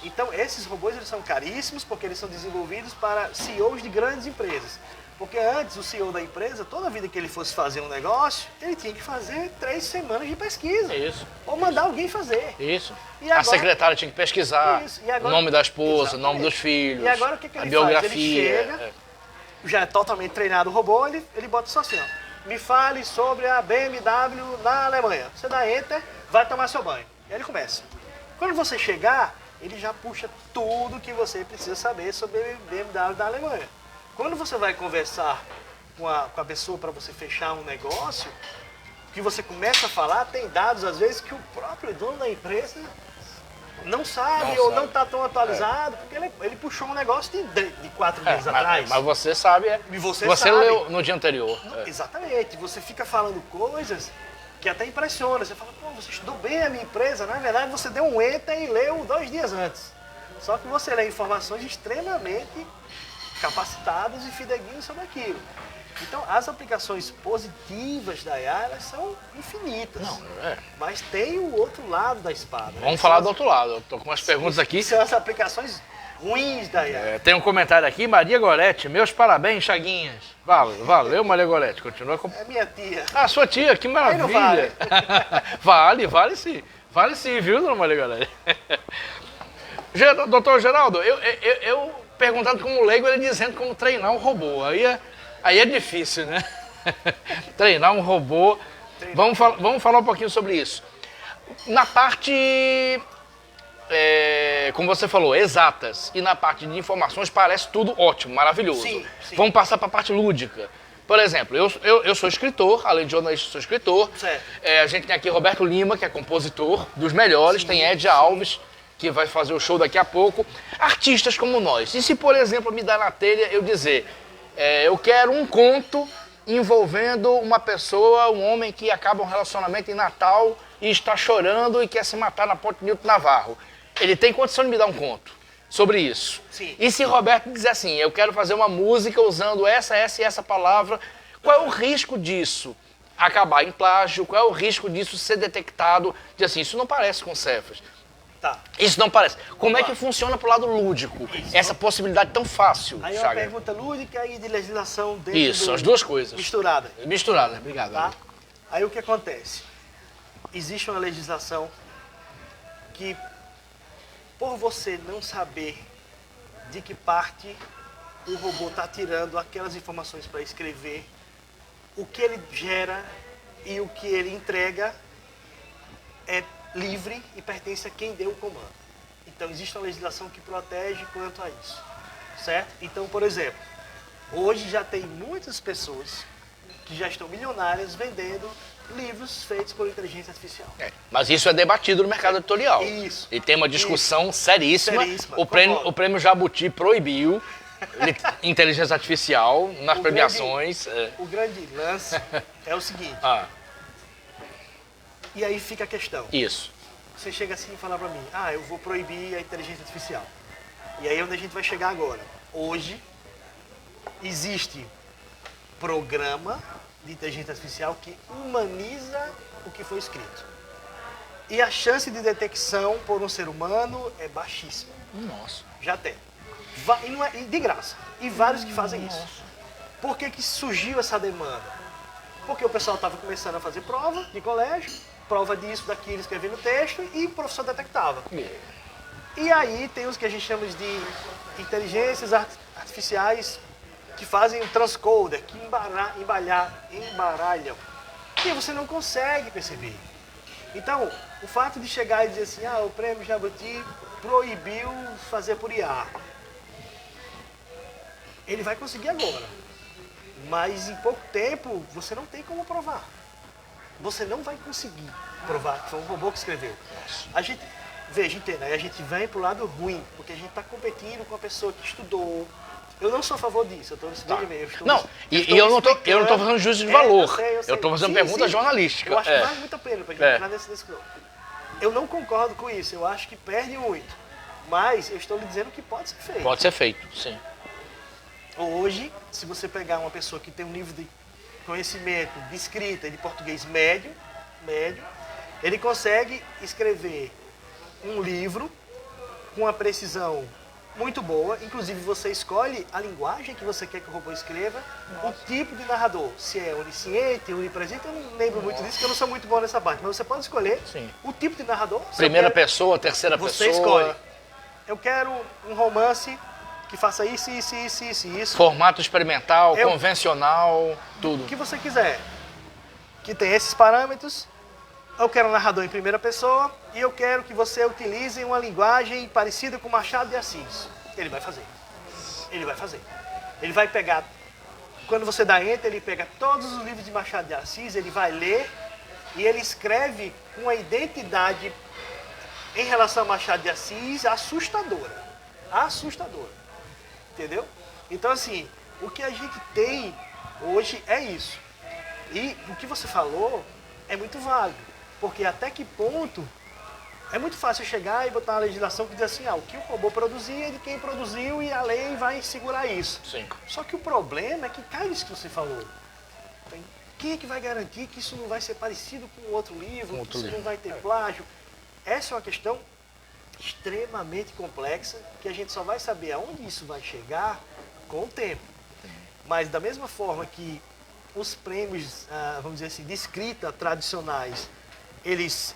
Então, esses robôs eles são caríssimos porque eles são desenvolvidos para CEOs de grandes empresas. Porque antes, o CEO da empresa, toda vida que ele fosse fazer um negócio, ele tinha que fazer 3 semanas de pesquisa. Isso. Ou mandar alguém fazer. Isso. E agora, a secretária tinha que pesquisar o nome da esposa, o nome dos filhos, e agora, o que a ele biografia. faz? Ele chega, já é totalmente treinado o robô, ele bota só assim, ó. Me fale sobre a BMW na Alemanha. Você dá Enter, vai tomar seu banho. E aí ele começa. Quando você chegar, ele já puxa tudo que você precisa saber sobre a BMW da Alemanha. Quando você vai conversar com a pessoa para você fechar um negócio, que você começa a falar, tem dados às vezes que o próprio dono da empresa não sabe Não ou sabe. não está tão atualizado, porque ele puxou um negócio de 4 meses atrás. Mas você sabe, E você você sabe. leu no dia anterior. Exatamente, você fica falando coisas que até impressiona. Você fala, pô, você estudou bem a minha empresa. Na verdade, você deu um enter e leu 2 dias antes. Só que você lê informações extremamente capacitadas e fidedignas sobre aquilo. Então, as aplicações positivas da IA, elas são infinitas. Mas tem o outro lado da espada. Vamos falar do outro lado. Eu tô com umas perguntas aqui. São as aplicações ruins da IA. Tem um comentário aqui, Maria Gorete. Meus parabéns, Chaguinhas. Valeu, Maria Gorete. Continua com... É minha tia. Ah, sua tia, que maravilha. Aí não vale. Vale sim. Vale sim, viu, dona Maria Gorete? Doutor Geraldo, eu perguntando como leigo, ele dizendo como treinar um robô. Aí é difícil, né? Treinar um robô. Vamos falar um pouquinho sobre isso. Na parte, como você falou, exatas, e na parte de informações parece tudo ótimo, maravilhoso. Sim. Vamos passar para a parte lúdica. Por exemplo, eu sou escritor, além de jornalista, sou escritor. Certo. A gente tem aqui Roberto Lima, que é compositor, dos melhores. Tem Ed Alves, que vai fazer o show daqui a pouco. Artistas como nós. E se, por exemplo, me dar na telha eu dizer, eu quero um conto envolvendo uma pessoa, um homem que acaba um relacionamento em Natal e está chorando e quer se matar na Ponte Nilton Navarro. Ele tem condição de me dar um conto sobre isso. Sim. E se Roberto dizer assim, eu quero fazer uma música usando essa e essa palavra, qual é o risco disso acabar em plágio? Qual é o risco disso ser detectado? De assim, isso não parece com Cefas. Tá. Isso não parece. Como é lá. que funciona pro lado lúdico? Essa possibilidade tão fácil, Aí é uma Chaga? pergunta lúdica e de legislação dentro Isso, as duas coisas. misturada. Misturada, obrigado. Tá? Aí o que acontece? Existe uma legislação que, por você não saber de que parte o robô está tirando aquelas informações para escrever, o que ele gera e o que ele entrega é livre e pertence a quem deu o comando. Então existe uma legislação que protege quanto a isso, certo? Então, por exemplo, hoje já tem muitas pessoas que já estão milionárias vendendo livros feitos por inteligência artificial. Mas isso é debatido no mercado editorial. Isso. E tem uma discussão seríssima. Seríssima, O prêmio Jabuti proibiu inteligência artificial nas premiações. O grande lance é o seguinte, e aí fica a questão. Isso. Você chega assim e fala para mim, eu vou proibir a inteligência artificial. E aí é onde a gente vai chegar agora. Hoje, existe programa de inteligência artificial que humaniza o que foi escrito. E a chance de detecção por um ser humano é baixíssima. Nossa. Já tem. E não é e de graça. E vários que fazem isso. Por que que surgiu essa demanda? Porque o pessoal estava começando a fazer prova de colégio, prova disso, daquilo, escrevendo texto, e o professor detectava. E aí tem os que a gente chama de inteligências artificiais que fazem um transcoder, que embaralham, que você não consegue perceber. Então, o fato de chegar e dizer assim, o prêmio Jabuti proibiu fazer por IA. Ele vai conseguir agora. Mas em pouco tempo, você não tem como provar. Você não vai conseguir provar que foi um robô que escreveu. A gente, veja, entenda, aí a gente vem pro lado ruim, porque a gente está competindo com a pessoa que estudou. Eu não sou a favor disso, eu estou eu não tô fazendo juízo de valor. Eu sei. Eu tô fazendo pergunta jornalística. Eu acho que vale muito a pena pra gente entrar nesse grupo. Eu não concordo com isso, eu acho que perde muito. Mas eu estou lhe dizendo que pode ser feito. Pode ser feito, sim. Hoje, se você pegar uma pessoa que tem um nível de conhecimento de escrita e de português médio, ele consegue escrever um livro com uma precisão muito boa. Inclusive, você escolhe a linguagem que você quer que o robô escreva, o tipo de narrador, se é onisciente, onipresente, eu não lembro muito disso, porque eu não sou muito bom nessa parte, mas você pode escolher o tipo de narrador. Primeira pessoa, terceira pessoa. Você escolhe. Eu quero um romance que faça isso. Formato experimental, convencional, tudo. O que você quiser. Que tem esses parâmetros. Eu quero um narrador em primeira pessoa e eu quero que você utilize uma linguagem parecida com Machado de Assis. Ele vai fazer. Ele vai pegar, quando você dá enter, ele pega todos os livros de Machado de Assis, ele vai ler e ele escreve com a identidade em relação a Machado de Assis, assustadora. Assustadora. Entendeu? Então, assim, o que a gente tem hoje é isso. E o que você falou é muito válido. Porque até que ponto é muito fácil chegar e botar uma legislação que diz assim, o que o robô produzir é de quem produziu e a lei vai segurar isso. Sim. Só que o problema é que cai nisso que você falou. Quem é que vai garantir que isso não vai ser parecido com outro livro, que isso não vai ter plágio? Essa é uma questão extremamente complexa que a gente só vai saber aonde isso vai chegar com o tempo. Mas da mesma forma que os prêmios, vamos dizer assim, de escrita tradicionais, eles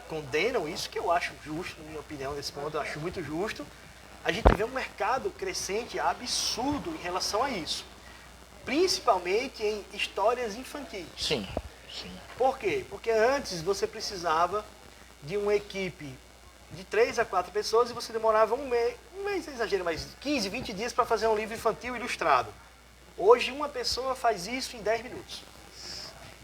condenam isso, que eu acho justo, na minha opinião, nesse ponto, eu acho muito justo, a gente vê um mercado crescente absurdo em relação a isso. Principalmente em histórias infantis. Sim, sim. Por quê? Porque antes você precisava de uma equipe de 3 a 4 pessoas e você demorava um mês, exagero, mas 15, 20 dias para fazer um livro infantil ilustrado. Hoje uma pessoa faz isso em 10 minutos.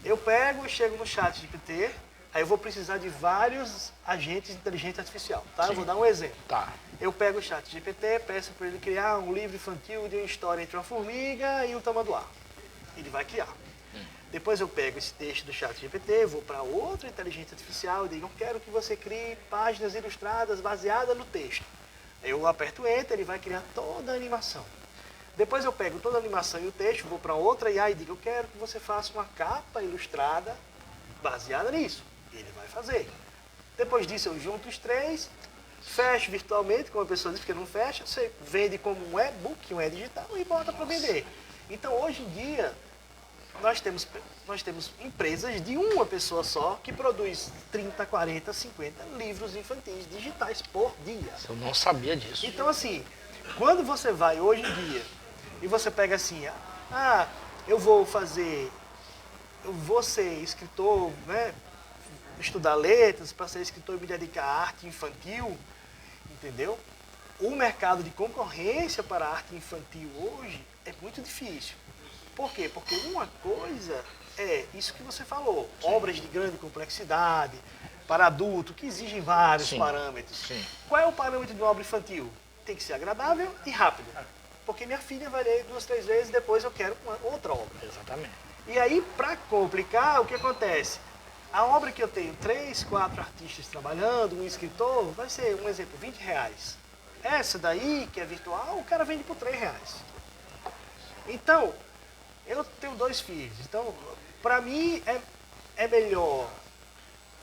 Eu pego e chego no chat GPT, aí eu vou precisar de vários agentes de inteligência artificial, tá? Sim. Eu vou dar um exemplo. Tá. Eu pego o chat GPT, peço para ele criar um livro infantil de uma história entre uma formiga e um tamanduá. Ele vai criar. Depois eu pego esse texto do chat GPT, vou para outra inteligência artificial e digo, eu quero que você crie páginas ilustradas baseadas no texto. Eu aperto Enter, ele vai criar toda a animação. Depois eu pego toda a animação e o texto, vou para outra IA e digo, eu quero que você faça uma capa ilustrada baseada nisso. Ele vai fazer. Depois disso eu junto os três, fecho virtualmente, como a pessoa diz, porque não fecha, você vende como um e-book, um e-digital e bota para vender. Então hoje em dia, nós temos empresas de uma pessoa só que produz 30, 40, 50 livros infantis digitais por dia. Eu não sabia disso. Então assim, quando você vai hoje em dia e você pega assim, eu vou ser escritor, né, estudar letras, para ser escritor e me dedicar à arte infantil, entendeu? O mercado de concorrência para a arte infantil hoje é muito difícil. Por quê? Porque uma coisa é isso que você falou, obras de grande complexidade, para adulto, que exigem vários parâmetros. Sim. Qual é o parâmetro de uma obra infantil? Tem que ser agradável e rápido. Porque minha filha vai ler 2, 3 vezes, depois eu quero uma outra obra. Exatamente. E aí, para complicar, o que acontece? A obra que eu tenho 3, 4 artistas trabalhando, um escritor, vai ser, um exemplo, R$20. Essa daí, que é virtual, o cara vende por R$3. Então, eu tenho 2 filhos. Então, para mim, é melhor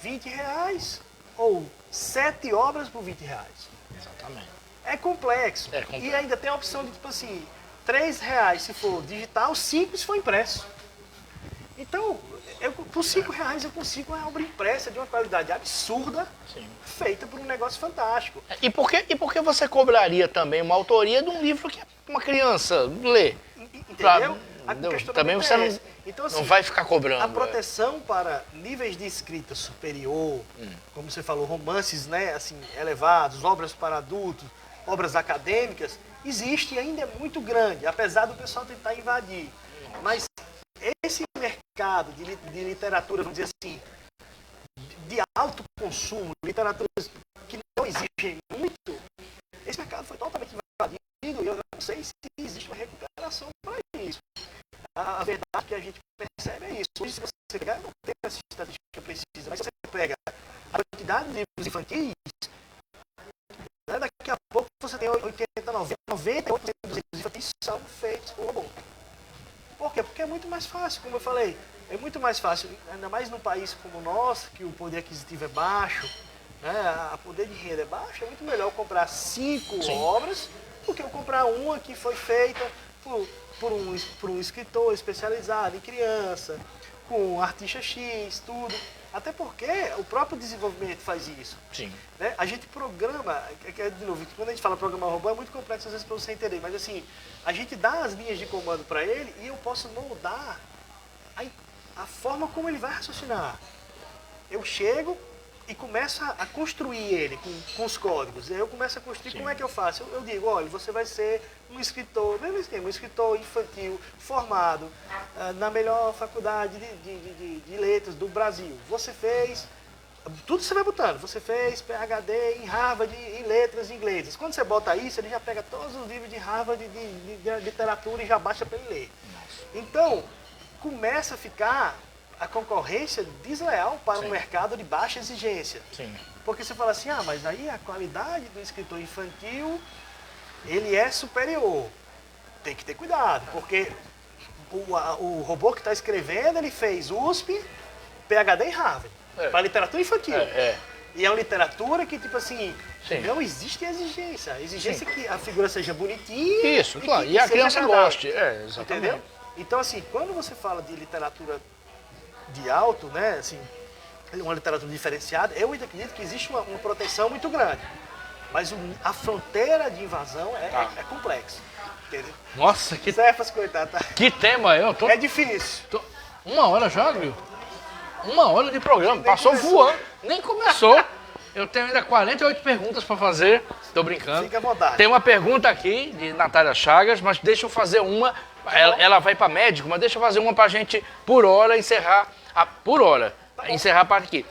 R$20 ou 7 obras por R$20. Exatamente. É complexo. É complexo. E ainda tem a opção de, tipo assim, R$3 se for digital, 5 se for impresso. Então, por R$5 eu consigo uma obra impressa de uma qualidade absurda, Sim. feita por um negócio fantástico. E por que você cobraria também uma autoria de um livro que uma criança lê? Entendeu? Também você não, então, assim, não vai ficar cobrando. A proteção para níveis de escrita superior, como você falou, romances, né, assim, elevados, obras para adultos, obras acadêmicas, existe e ainda é muito grande, apesar do pessoal tentar invadir. Mas esse mercado de literatura, vamos dizer assim, de alto consumo, literaturas que não exigem muito, esse mercado foi totalmente invadido e eu não sei se existe uma recuperação para isso. A verdade que a gente percebe é isso. Hoje, se você pegar, não tem essa estatística precisa, mas se você pega a quantidade de livros infantis, né, daqui a pouco você tem 80, 90, 98% dos livros infantis são feitos por robô. Por quê? Porque é muito mais fácil, como eu falei. É muito mais fácil, ainda mais num país como o nosso, que o poder aquisitivo é baixo, né, a poder de renda é baixo, é muito melhor eu comprar 5 obras do que eu comprar uma que foi feita por um escritor especializado em criança, com um artista X, tudo. Até porque o próprio desenvolvimento faz isso. Sim. Né? A gente programa, de novo, quando a gente fala programar robô é muito complexo às vezes para você entender, mas assim, a gente dá as linhas de comando para ele e eu posso moldar a forma como ele vai raciocinar. Eu chego e começo a construir ele com os códigos. Aí eu começo a construir. Como é que eu faço? Eu digo, olha, você vai ser um escritor, mesmo esquema, um escritor infantil, formado na melhor faculdade de letras do Brasil. Você fez Tudo você vai botando. Você fez PhD em Harvard em letras inglesas. Quando você bota isso, ele já pega todos os livros de Harvard de literatura e já baixa para ele ler. Então, começa a ficar a concorrência desleal para um mercado de baixa exigência. Sim. Porque você fala assim, mas aí a qualidade do escritor infantil, ele é superior. Tem que ter cuidado, porque o robô que está escrevendo, ele fez USP, PhD em Harvard. Para literatura infantil. E é uma literatura que, tipo assim, não existe exigência. A exigência é que a figura seja bonitinha. Isso, claro. E a criança goste. Exatamente. Entendeu? Então, assim, quando você fala de literatura de alto, né, assim, uma literatura diferenciada, eu ainda acredito que existe uma proteção muito grande. Mas a fronteira de invasão é complexa. Entendeu? Nossa, que... Cefas, coitado, tá? Que tema, É difícil. 1 hora já, viu? 1 hora de programa, passou voando, nem começou. Eu tenho ainda 48 perguntas para fazer, estou brincando. Fica à vontade. Tem uma pergunta aqui de Natália Chagas, mas deixa eu fazer uma, ela vai para médico, mas deixa eu fazer uma para a gente, por hora, encerrar a parte aqui.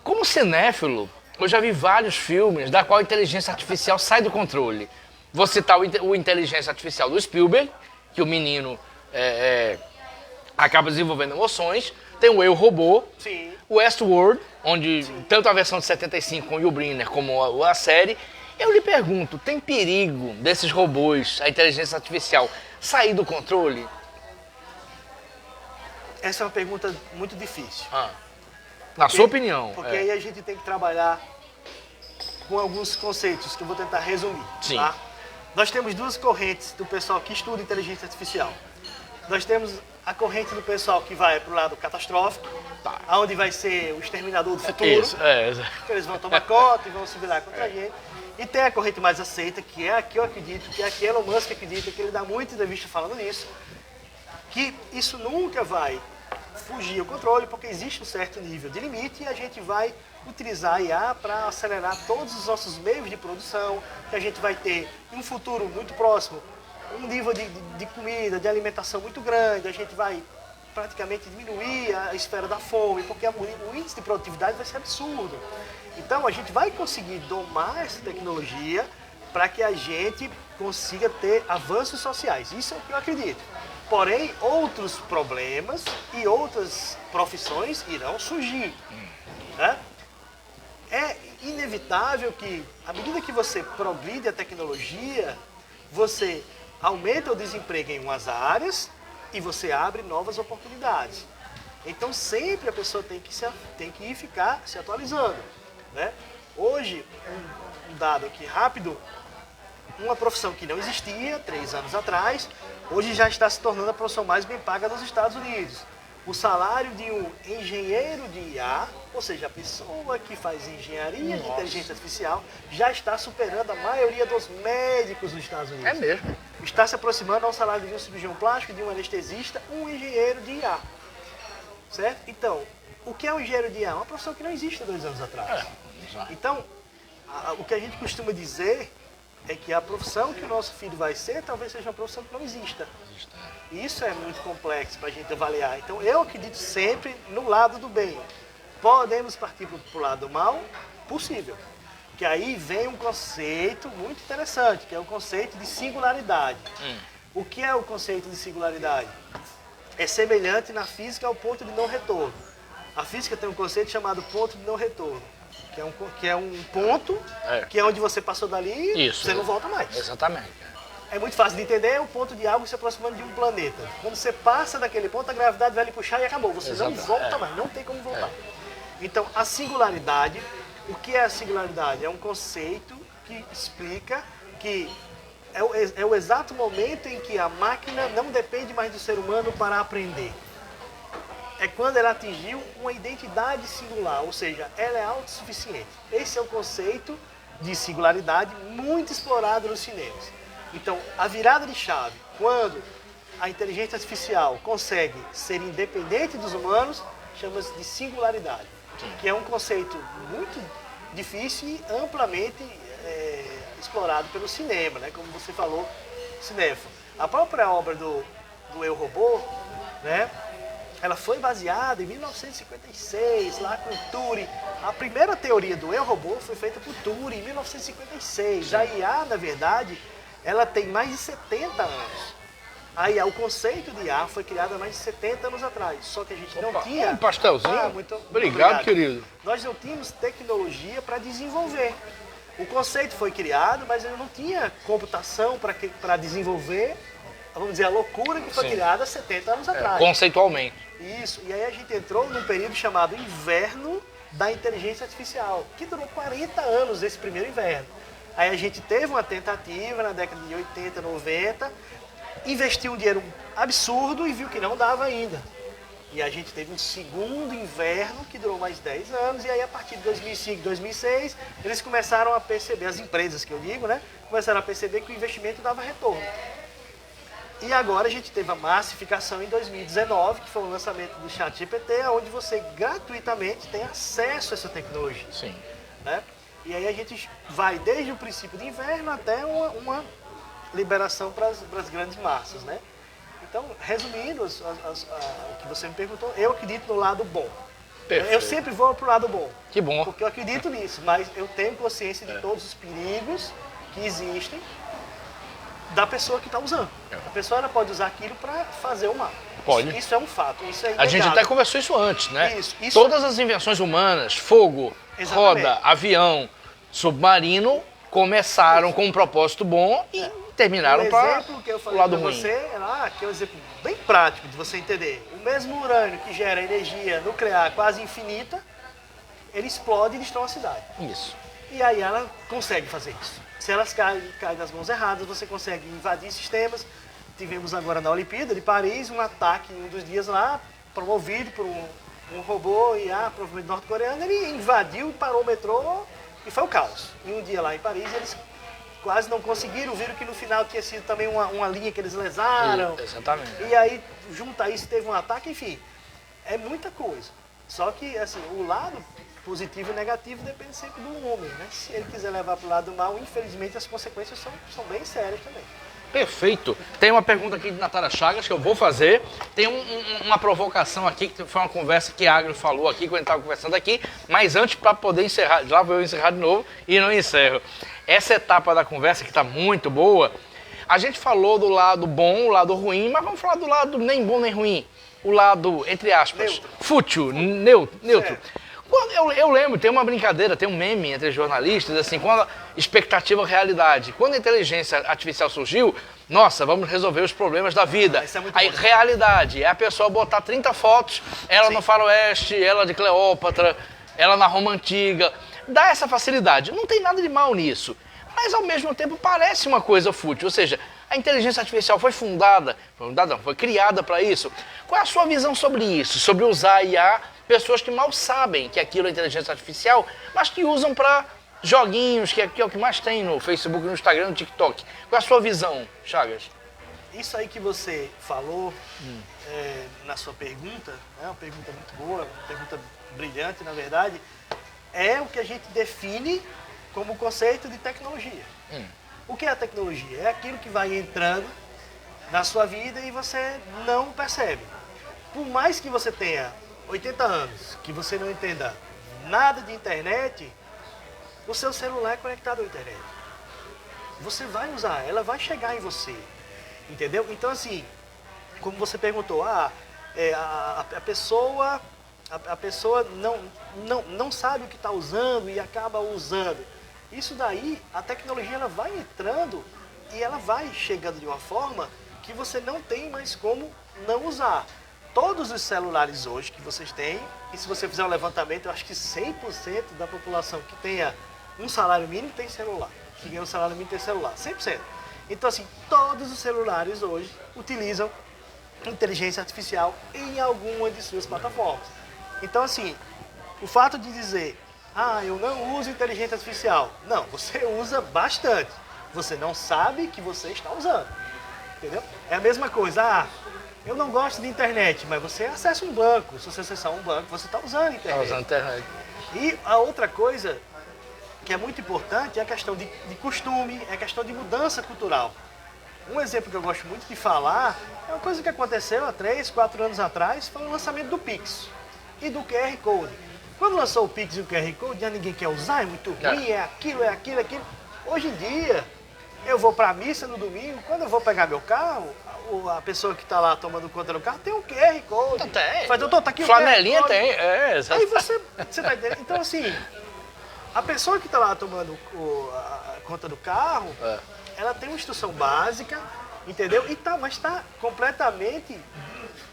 Como cinéfilo, eu já vi vários filmes da qual a inteligência artificial sai do controle. Vou citar o Inteligência Artificial do Spielberg, que o menino acaba desenvolvendo emoções. Tem o Eu, Robô, Sim. o Westworld, onde tanto a versão de 75 com o Yul Brynner como a série. Eu lhe pergunto, tem perigo desses robôs, a inteligência artificial, sair do controle? Essa é uma pergunta muito difícil. Na sua opinião. Porque aí a gente tem que trabalhar com alguns conceitos que eu vou tentar resumir. Sim. Tá? Nós temos duas correntes do pessoal que estuda inteligência artificial. Nós temos a corrente do pessoal que vai para o lado catastrófico, onde vai ser o exterminador do futuro. Isso, Que eles vão tomar conta e vão se virar contra a gente. E tem a corrente mais aceita, que é a que eu acredito, que é a que Elon Musk acredita, que ele dá muita entrevista falando nisso, que isso nunca vai fugir ao controle, porque existe um certo nível de limite e a gente vai utilizar a IA para acelerar todos os nossos meios de produção, que a gente vai ter em um futuro muito próximo um nível de comida, de alimentação muito grande, a gente vai praticamente diminuir a esfera da fome, porque o índice de produtividade vai ser absurdo. Então a gente vai conseguir domar essa tecnologia para que a gente consiga ter avanços sociais. Isso é o que eu acredito. Porém, outros problemas e outras profissões irão surgir. Né? É inevitável que, à medida que você progride a tecnologia, você aumenta o desemprego em umas áreas e você abre novas oportunidades. Então, sempre a pessoa tem que ficar se atualizando. Né? Hoje, um dado aqui rápido, uma profissão que não existia 3 anos atrás, hoje já está se tornando a profissão mais bem paga nos Estados Unidos. O salário de um engenheiro de IA, ou seja, a pessoa que faz engenharia de inteligência artificial, já está superando a maioria dos médicos nos Estados Unidos. É mesmo. Está se aproximando ao salário de um cirurgião plástico, de um anestesista, um engenheiro de IA. Certo? Então, o que é um engenheiro de IA? Uma profissão que não existe há 2 anos atrás. Então, o que a gente costuma dizer é que a profissão que o nosso filho vai ser, talvez seja uma profissão que não exista. E isso é muito complexo para a gente avaliar. Então, eu acredito sempre no lado do bem. Podemos partir para o lado do mal? Possível. Que aí vem um conceito muito interessante, que é o conceito de singularidade. O que é o conceito de singularidade? É semelhante na física ao ponto de não retorno. A física tem um conceito chamado ponto de não retorno, que é um ponto, que é onde você passou dali e você não volta mais. Exatamente. É muito fácil de entender, é o ponto de algo se aproximando de um planeta. Quando você passa daquele ponto, a gravidade vai lhe puxar e acabou. Você não volta mais, não tem como voltar. Então, a singularidade, o que é a singularidade? É um conceito que explica que é o exato momento em que a máquina não depende mais do ser humano para aprender. É quando ela atingiu uma identidade singular, ou seja, ela é autossuficiente. Esse é o conceito de singularidade muito explorado nos cinemas. Então, a virada de chave, quando a inteligência artificial consegue ser independente dos humanos, chama-se de singularidade, que é um conceito muito difícil e amplamente explorado pelo cinema, né? Como você falou, cinéfilo. A própria obra do Eu, Robô, né? ela foi baseada em 1956, lá com Turing. A primeira teoria do eu robô foi feita por Turing em 1956. A IA, na verdade, ela tem mais de 70 anos. A IA, o conceito de IA foi criado há mais de 70 anos atrás. Só que a gente não tinha... Um pastelzinho? Muito Obrigado, querido. Nós não tínhamos tecnologia para desenvolver. O conceito foi criado, mas ele não tinha computação para desenvolver, vamos dizer, a loucura que foi criada há 70 anos atrás. Conceitualmente. Isso, e aí a gente entrou num período chamado inverno da inteligência artificial, que durou 40 anos esse primeiro inverno. Aí a gente teve uma tentativa na década de 80, 90, investiu um dinheiro absurdo e viu que não dava ainda. E a gente teve um segundo inverno que durou mais 10 anos, e aí a partir de 2005, 2006, eles começaram a perceber, as empresas que eu digo, né, começaram a perceber que o investimento dava retorno. E agora a gente teve a massificação em 2019, que foi o lançamento do ChatGPT, onde você gratuitamente tem acesso a essa tecnologia. Sim. Né? E aí a gente vai desde o princípio de inverno até uma liberação para as grandes massas. Né? Então, resumindo o que você me perguntou, eu acredito no lado bom. Perfeito. Eu sempre vou para o lado bom. Que bom. Porque eu acredito nisso, mas eu tenho consciência de todos os perigos que existem da pessoa que está usando. A pessoa ela pode usar aquilo para fazer o mal. Pode. Isso é um fato. Isso é A gente inegável. até conversou isso antes, né? Isso. Todas as invenções humanas, fogo, Exatamente. roda, avião, submarino, começaram com um propósito bom e terminaram para exemplo que eu o falei lado para ruim. você é lá, que é um exemplo bem prático de você entender. O mesmo urânio que gera energia nuclear quase infinita, ele explode e destrói uma cidade. Isso. E aí ela consegue fazer isso. Se elas caem nas mãos erradas, você consegue invadir sistemas. Tivemos agora na Olimpíada de Paris um ataque em um dos dias lá, promovido por um robô IA, provavelmente norte-coreano. Ele invadiu, parou o metrô e foi o caos. Em um dia lá em Paris, eles quase não conseguiram, viram que no final tinha sido também uma linha que eles lesaram. Exatamente. E aí, junto a isso, teve um ataque, enfim. É muita coisa. Só que, assim, o lado positivo e negativo depende sempre do homem, né? Se ele quiser levar para o lado mal, infelizmente as consequências são bem sérias também. Perfeito. Tem uma pergunta aqui de Natália Chagas que eu vou fazer. Tem uma provocação aqui, que foi uma conversa que a Agro falou aqui, quando a gente estava conversando aqui, mas antes, para poder encerrar, lá vou eu encerrar de novo e não encerro. Essa etapa da conversa, que está muito boa, a gente falou do lado bom, o lado ruim, mas vamos falar do lado nem bom nem ruim. O lado, entre aspas, Neutro. fútil, neutro. Certo. Eu lembro, tem uma brincadeira, tem um meme entre jornalistas, assim, quando a expectativa realidade. Quando a inteligência artificial surgiu, nossa, vamos resolver os problemas da vida. Isso é muito Aí, bom. realidade, é a pessoa botar 30 fotos, ela Sim. no faroeste, ela de Cleópatra, ela na Roma Antiga. Dá essa facilidade, não tem nada de mal nisso. Mas, ao mesmo tempo, parece uma coisa fútil. Ou seja, a inteligência artificial foi foi criada para isso. Qual é a sua visão sobre isso? Sobre usar a IA, pessoas que mal sabem que aquilo é inteligência artificial, mas que usam para joguinhos, que é o que mais tem no Facebook, no Instagram, no TikTok. Qual é a sua visão, Chagas? Isso aí que você falou na sua pergunta, é uma pergunta muito boa, uma pergunta brilhante, na verdade, é o que a gente define como conceito de tecnologia. O que é a tecnologia? É aquilo que vai entrando na sua vida e você não percebe. Por mais que você tenha 80 anos, que você não entenda nada de internet, o seu celular é conectado à internet. Você vai usar, ela vai chegar em você. Entendeu? Então, assim, como você perguntou, a pessoa não sabe o que está usando e acaba usando. Isso daí, a tecnologia ela vai entrando e ela vai chegando de uma forma que você não tem mais como não usar. Todos os celulares hoje que vocês têm, e se você fizer um levantamento, eu acho que 100% da população que tenha um salário mínimo tem celular. Que ganha um salário mínimo tem celular, 100%. Então, assim, todos os celulares hoje utilizam inteligência artificial em alguma de suas plataformas. Então, assim, o fato de dizer, eu não uso inteligência artificial. Não, você usa bastante. Você não sabe que você está usando. Entendeu? É a mesma coisa. Eu não gosto de internet, mas você acessa um banco. Se você acessar um banco, você está usando a internet. Está usando a internet. E a outra coisa que é muito importante é a questão de costume, é a questão de mudança cultural. Um exemplo que eu gosto muito de falar é uma coisa que aconteceu há 3, 4 anos atrás, foi o lançamento do Pix e do QR Code. Quando lançou o Pix e o QR Code, já ninguém quer usar, é muito ruim, é aquilo, é aquilo, é aquilo. Hoje em dia, eu vou para a missa no domingo, quando eu vou pegar meu carro, a pessoa que está lá tomando conta do carro tem um QR Code. Tem. Faz, doutor, tá aqui Flanelinha o QR Code. tem, Aí você tá entendendo? Então, assim, a pessoa que está lá tomando a conta do carro, ela tem uma instrução básica, entendeu? Mas está completamente,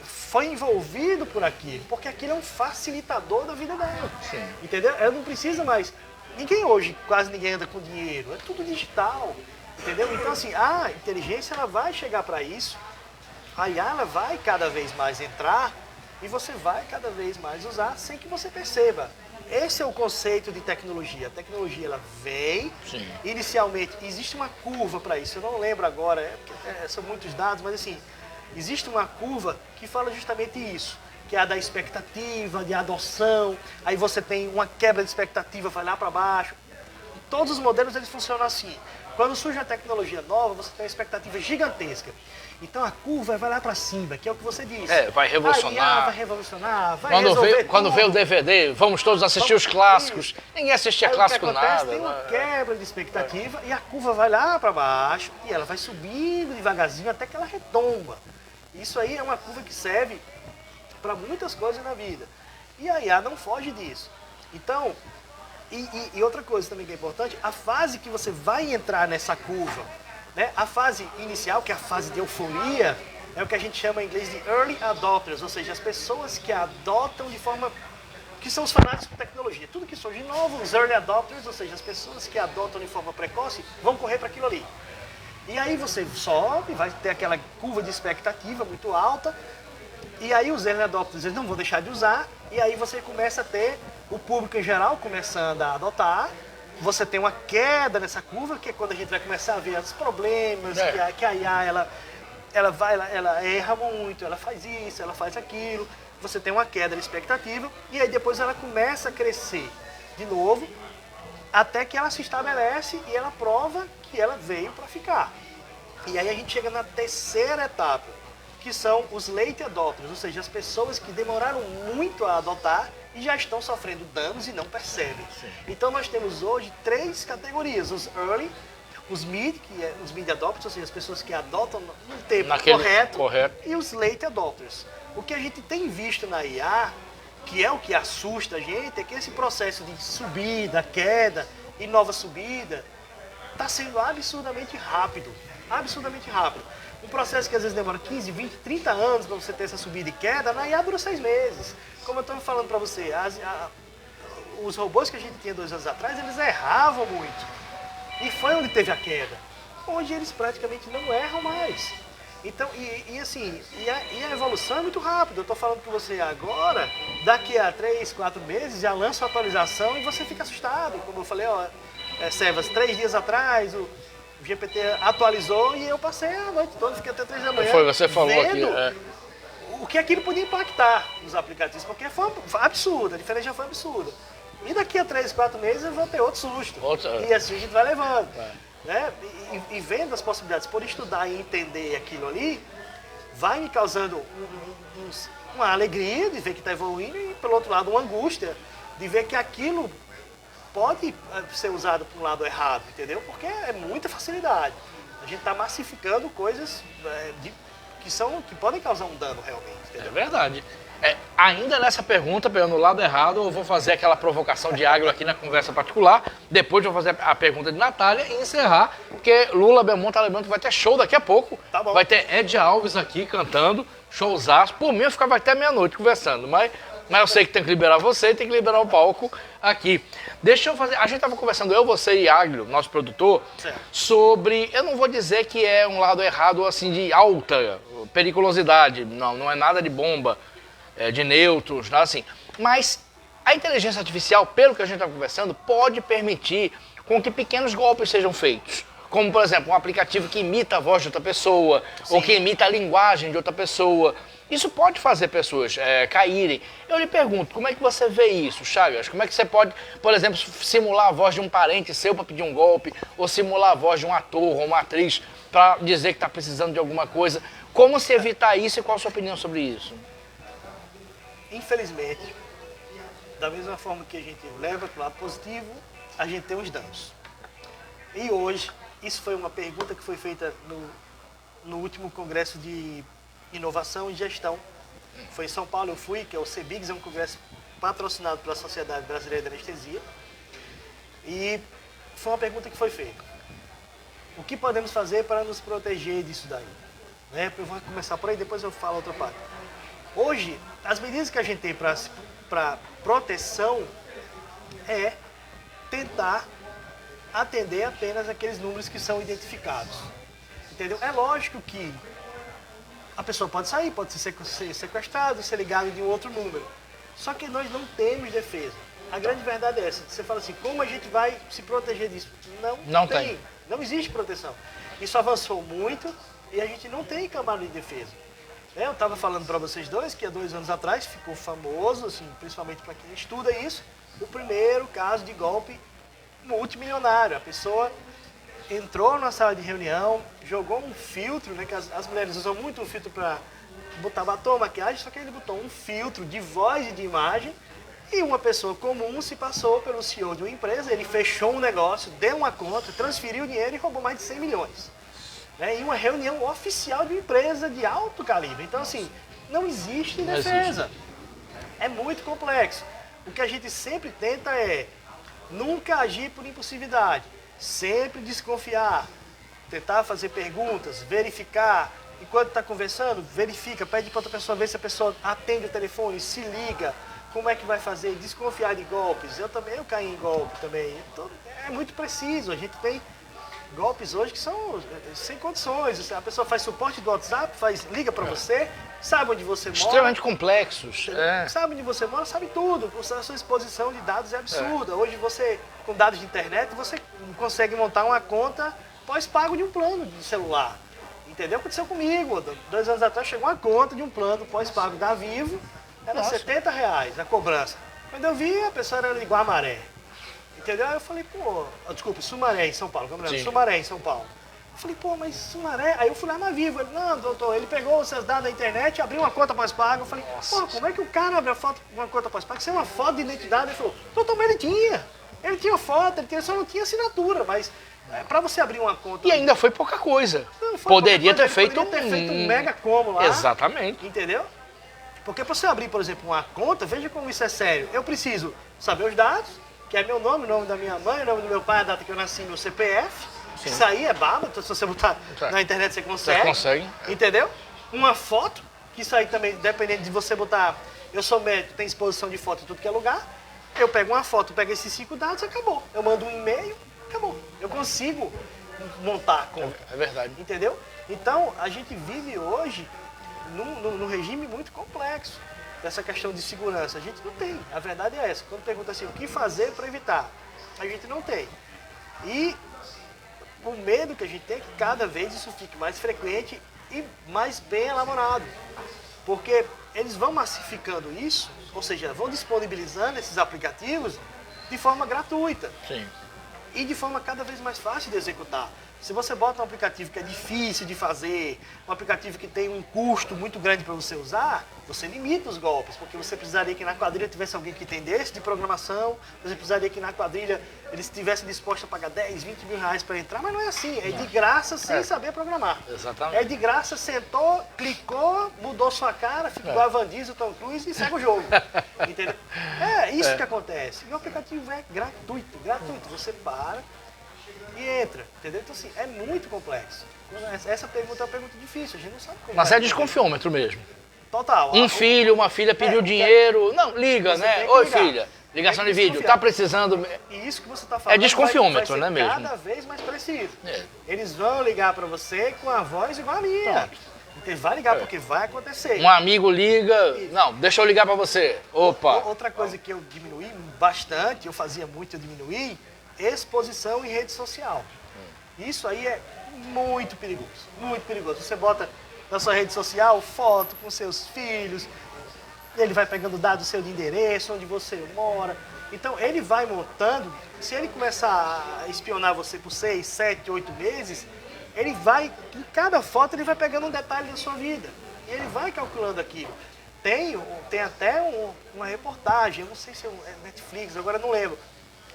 foi envolvido por aquilo, porque aquilo é um facilitador da vida dela. Sim. Entendeu? Ela não precisa mais. Ninguém hoje, quase ninguém anda com dinheiro, é tudo digital. Entendeu? Então, assim, a inteligência ela vai chegar para isso, a IA ela vai cada vez mais entrar e você vai cada vez mais usar sem que você perceba. Esse é o conceito de tecnologia. A tecnologia ela vem, Sim. Inicialmente existe uma curva para isso. Eu não lembro agora, são muitos dados, mas assim, existe uma curva que fala justamente isso, que é a da expectativa, de adoção. Aí você tem uma quebra de expectativa, vai lá para baixo. Todos os modelos eles funcionam assim. Quando surge uma tecnologia nova, você tem uma expectativa gigantesca. Então a curva vai lá para cima, que é o que você disse. Vai revolucionar. Vai revolucionar, vai resolver quando veio o DVD, vamos todos assistir os clássicos. Ninguém assistia clássico o que acontece, nada. Tem uma quebra de expectativa e a curva vai lá para baixo e ela vai subindo devagarzinho até que ela retomba. Isso aí é uma curva que serve para muitas coisas na vida. E a IA não foge disso. Então, e outra coisa também que é importante, a fase que você vai entrar nessa curva, né? A fase inicial, que é a fase de euforia, é o que a gente chama em inglês de early adopters, ou seja, as pessoas que adotam de forma, que são os fanáticos por tecnologia. Tudo que surge novo, os early adopters, ou seja, as pessoas que adotam de forma precoce, vão correr para aquilo ali. E aí você sobe, vai ter aquela curva de expectativa muito alta, e aí os early adopters eles não vão deixar de usar, e aí você começa a ter o público em geral começando a adotar, você tem uma queda nessa curva, que é quando a gente vai começar a ver os problemas, que a IA ela erra muito, ela faz isso, ela faz aquilo, você tem uma queda de expectativa, e aí depois ela começa a crescer de novo, até que ela se estabelece e ela prova que ela veio para ficar. E aí a gente chega na terceira etapa, que são os late adopters, ou seja, as pessoas que demoraram muito a adotar e já estão sofrendo danos e não percebem. Sim. Então nós temos hoje 3 categorias, os early, os mid, que é os mid adopters, ou seja, as pessoas que adotam no tempo correto, e os late adopters. O que a gente tem visto na IA, que é o que assusta a gente, é que esse processo de subida, queda e nova subida está sendo absurdamente rápido. Absurdamente rápido. Um processo que às vezes demora 15, 20, 30 anos para você ter essa subida e queda, na IA dura 6 meses. Como eu estou falando para você, os robôs que a gente tinha 2 anos atrás, eles erravam muito. E foi onde teve a queda. Hoje eles praticamente não erram mais. Então, a evolução é muito rápida. Eu estou falando com você agora, daqui a 3, 4 meses, já lança a atualização e você fica assustado. Como eu falei, Sebas, 3 dias atrás, o GPT atualizou e eu passei a noite toda, fiquei até 3 da manhã. Foi, você falou vendo aqui. O que aquilo podia impactar nos aplicativos, porque foi absurdo, a diferença já foi absurda. E daqui a 3, 4 meses eu vou ter outro susto. E assim a gente vai levando. Né? E vendo as possibilidades, por estudar e entender aquilo ali, vai me causando uma alegria de ver que está evoluindo e, pelo outro lado, uma angústia de ver que aquilo pode ser usado para um lado errado, entendeu? Porque é muita facilidade. A gente está massificando coisas que podem causar um dano realmente, entendeu? É verdade. Ainda nessa pergunta, pegando o lado errado, eu vou fazer aquela provocação de Águila aqui na conversa particular. Depois eu vou fazer a pergunta de Natália e encerrar, porque Lula Belmonte tá lembrando que vai ter show daqui a pouco. Tá bom. Vai ter Ed Alves aqui cantando, showzaço. Por mim eu ficava até meia-noite conversando, mas eu sei que tem que liberar você e tem que liberar o palco aqui. Deixa eu fazer... A gente tava conversando, eu, você e Águila, nosso produtor, sobre... Eu não vou dizer que é um lado errado, assim, de alta periculosidade. Não é nada de bomba, de nêutrons, nada assim. Mas a inteligência artificial, pelo que a gente está conversando, pode permitir com que pequenos golpes sejam feitos. Como, por exemplo, um aplicativo que imita a voz de outra pessoa, ou que imita a linguagem de outra pessoa. Isso pode fazer pessoas caírem. Eu lhe pergunto, como é que você vê isso, Chagas? Como é que você pode, por exemplo, simular a voz de um parente seu para pedir um golpe, ou simular a voz de um ator ou uma atriz para dizer que está precisando de alguma coisa. Como se evitar isso e qual a sua opinião sobre isso? Infelizmente, da mesma forma que a gente leva para o lado positivo, a gente tem os danos. E hoje, isso foi uma pergunta que foi feita no último Congresso de Inovação e Gestão. Foi em São Paulo, eu fui, que é o CBIGS, é um congresso patrocinado pela Sociedade Brasileira de Anestesia. E foi uma pergunta que foi feita. O que podemos fazer para nos proteger disso daí? Né? Eu vou começar por aí, depois eu falo outra parte. Hoje, as medidas que a gente tem para proteção é tentar atender apenas aqueles números que são identificados. Entendeu? É lógico que a pessoa pode sair, pode ser sequestrado, ser ligado de um outro número. Só que nós não temos defesa. A grande verdade é essa. Você fala assim, como a gente vai se proteger disso? Não tem. Não existe proteção. Isso avançou muito e a gente não tem camada de defesa. Eu estava falando para vocês dois que há 2 anos atrás ficou famoso, assim, principalmente para quem estuda isso, o primeiro caso de golpe multimilionário. A pessoa entrou na sala de reunião, jogou um filtro, né, que as mulheres usam muito um filtro para botar batom, maquiagem, só que ele botou um filtro de voz e de imagem e uma pessoa comum se passou pelo CEO de uma empresa, ele fechou um negócio, deu uma conta, transferiu o dinheiro e roubou mais de 100 milhões. Né, em uma reunião oficial de uma empresa de alto calibre. Então, assim, não existe defesa. É muito complexo. O que a gente sempre tenta é nunca agir por impulsividade, sempre desconfiar, tentar fazer perguntas, verificar. Enquanto está conversando, verifica, pede para outra pessoa ver se a pessoa atende o telefone, se liga, como é que vai fazer, desconfiar de golpes. Eu caí em golpe também. Então, é muito preciso, a gente tem golpes hoje que são sem condições. A pessoa faz suporte do WhatsApp, liga para você, sabe onde você mora. Extremamente complexos. Sabe onde você mora, sabe tudo. A sua exposição de dados é absurda. Hoje você, com dados de internet, você consegue montar uma conta pós-pago de um plano de celular. Entendeu? Aconteceu comigo. 2 anos atrás chegou uma conta de um plano pós-pago da Vivo, era R$70 a cobrança. Quando eu vi, a pessoa era igual a maré. Entendeu? Aí eu falei, desculpa, Sumaré em São Paulo, Sumaré em São Paulo. Eu falei, mas Sumaré, aí eu fui lá na Vivo, ele, não, doutor, ele pegou os seus dados da internet, abriu uma conta pós-pago, eu falei, como é que o cara abre uma conta pós-pago, isso é uma foto de identidade? Ele falou, doutor, mas ele tinha foto, só não tinha assinatura, mas para você abrir uma conta... E ainda foi pouca coisa. Poderia ter feito um mega como lá. Exatamente. Entendeu? Porque para você abrir, por exemplo, uma conta, veja como isso é sério, eu preciso saber os dados, que é meu nome, o nome da minha mãe, o nome do meu pai, a data que eu nasci, meu CPF. Sim. Isso aí é baba, então se você botar na internet você consegue. Você consegue. Entendeu? Uma foto, que isso aí também, dependendo de você botar, eu sou médico, tem exposição de foto em tudo que é lugar, eu pego uma foto, pego esses 5 dados, acabou. Eu mando um e-mail, acabou. Eu consigo montar a conta. É verdade. Entendeu? Então, a gente vive hoje num regime muito complexo. Dessa questão de segurança, a gente não tem. A verdade é essa. Quando pergunta assim, o que fazer para evitar? A gente não tem. E o medo que a gente tem é que cada vez isso fique mais frequente e mais bem elaborado. Porque eles vão massificando isso, ou seja, vão disponibilizando esses aplicativos de forma gratuita. Sim. E de forma cada vez mais fácil de executar. Se você bota um aplicativo que é difícil de fazer, um aplicativo que tem um custo muito grande para você usar, você limita os golpes, porque você precisaria que na quadrilha tivesse alguém que entendesse de programação, você precisaria que na quadrilha eles estivessem dispostos a pagar 10, 20 mil reais para entrar, mas não é assim, é de graça sem saber programar. Exatamente. É de graça, sentou, clicou, mudou sua cara, ficou igual a Van Diesel, Tom Cruise e segue o jogo. Entendeu? É isso que acontece. E o aplicativo é gratuito, você para e entra, entendeu? Então, assim, é muito complexo. Essa pergunta é uma pergunta difícil, a gente não sabe como. Mas é desconfiômetro mesmo. Total. Um filho, uma filha pediu dinheiro. Não, liga, né? Oi, filha. Ligação de vídeo. Tá precisando. E isso que você tá falando é desconfiômetro, vai né, mesmo? Cada vez mais preciso. Eles vão ligar para você com a voz igual a minha. Ele vai ligar porque vai acontecer. Um amigo liga. Não, deixa eu ligar para você. Opa. Outra coisa que eu diminui bastante, eu fazia muito, eu diminuí, exposição em rede social. Isso aí é muito perigoso, muito perigoso. Você bota na sua rede social foto com seus filhos, ele vai pegando dados do seu endereço, onde você mora. Então ele vai montando, se ele começar a espionar você por 6, 7, 8 meses, Ele vai, em cada foto, ele vai pegando um detalhe da sua vida. E ele vai calculando aquilo. Tem até uma reportagem, eu não sei se é Netflix, agora eu não lembro.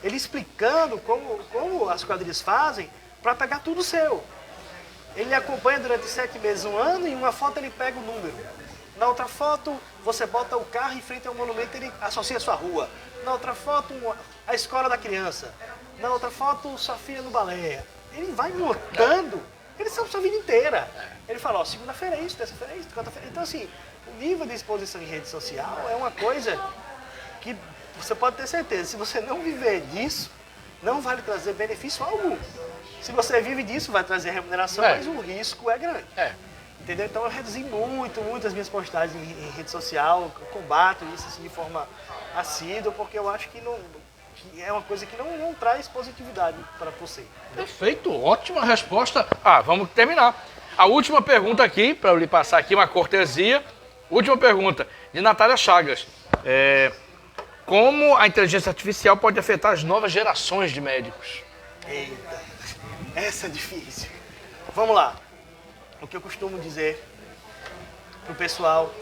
Ele explicando como as quadrilhas fazem para pegar tudo seu. Ele acompanha durante 7 meses, 1 ano, e em uma foto ele pega o número. Na outra foto, você bota o carro em frente ao monumento, ele associa a sua rua. Na outra foto, a escola da criança. Na outra foto, sua filha no balé. Ele vai montando, ele sabe sua vida inteira. Ele fala, ó, segunda-feira é isso, terça-feira é isso, quarta-feira. Então, assim, o nível de exposição em rede social é uma coisa que você pode ter certeza, se você não viver disso, não vai lhe trazer benefício algum. Se você vive disso, vai trazer remuneração, mas o risco é grande. Entendeu? Então eu reduzi muito as minhas postagens em rede social, eu combato isso assim, de forma assídua, porque eu acho que é uma coisa que não traz positividade para você. Perfeito, ótima resposta. Vamos terminar. A última pergunta aqui, para eu lhe passar aqui uma cortesia. Última pergunta, de Natália Chagas. Como a inteligência artificial pode afetar as novas gerações de médicos? Eita, essa é difícil. Vamos lá. O que eu costumo dizer pro pessoal,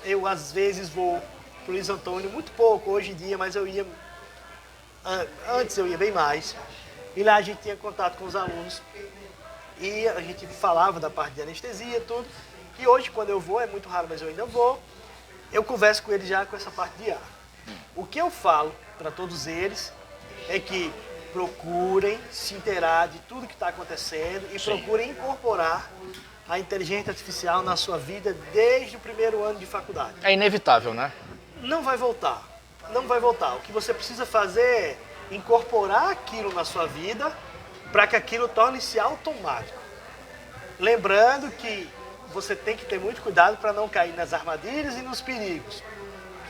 eu às vezes vou pro Luiz Antônio, muito pouco hoje em dia, mas antes eu ia bem mais. E lá a gente tinha contato com os alunos e a gente falava da parte de anestesia e tudo. E hoje quando eu vou, é muito raro, mas eu ainda vou, eu converso com eles já com essa parte de ar. O que eu falo para todos eles é que procurem se inteirar de tudo que está acontecendo e procurem incorporar a inteligência artificial na sua vida desde o primeiro ano de faculdade. É inevitável, né? Não vai voltar. Não vai voltar. O que você precisa fazer é incorporar aquilo na sua vida para que aquilo torne-se automático. Lembrando que você tem que ter muito cuidado para não cair nas armadilhas e nos perigos,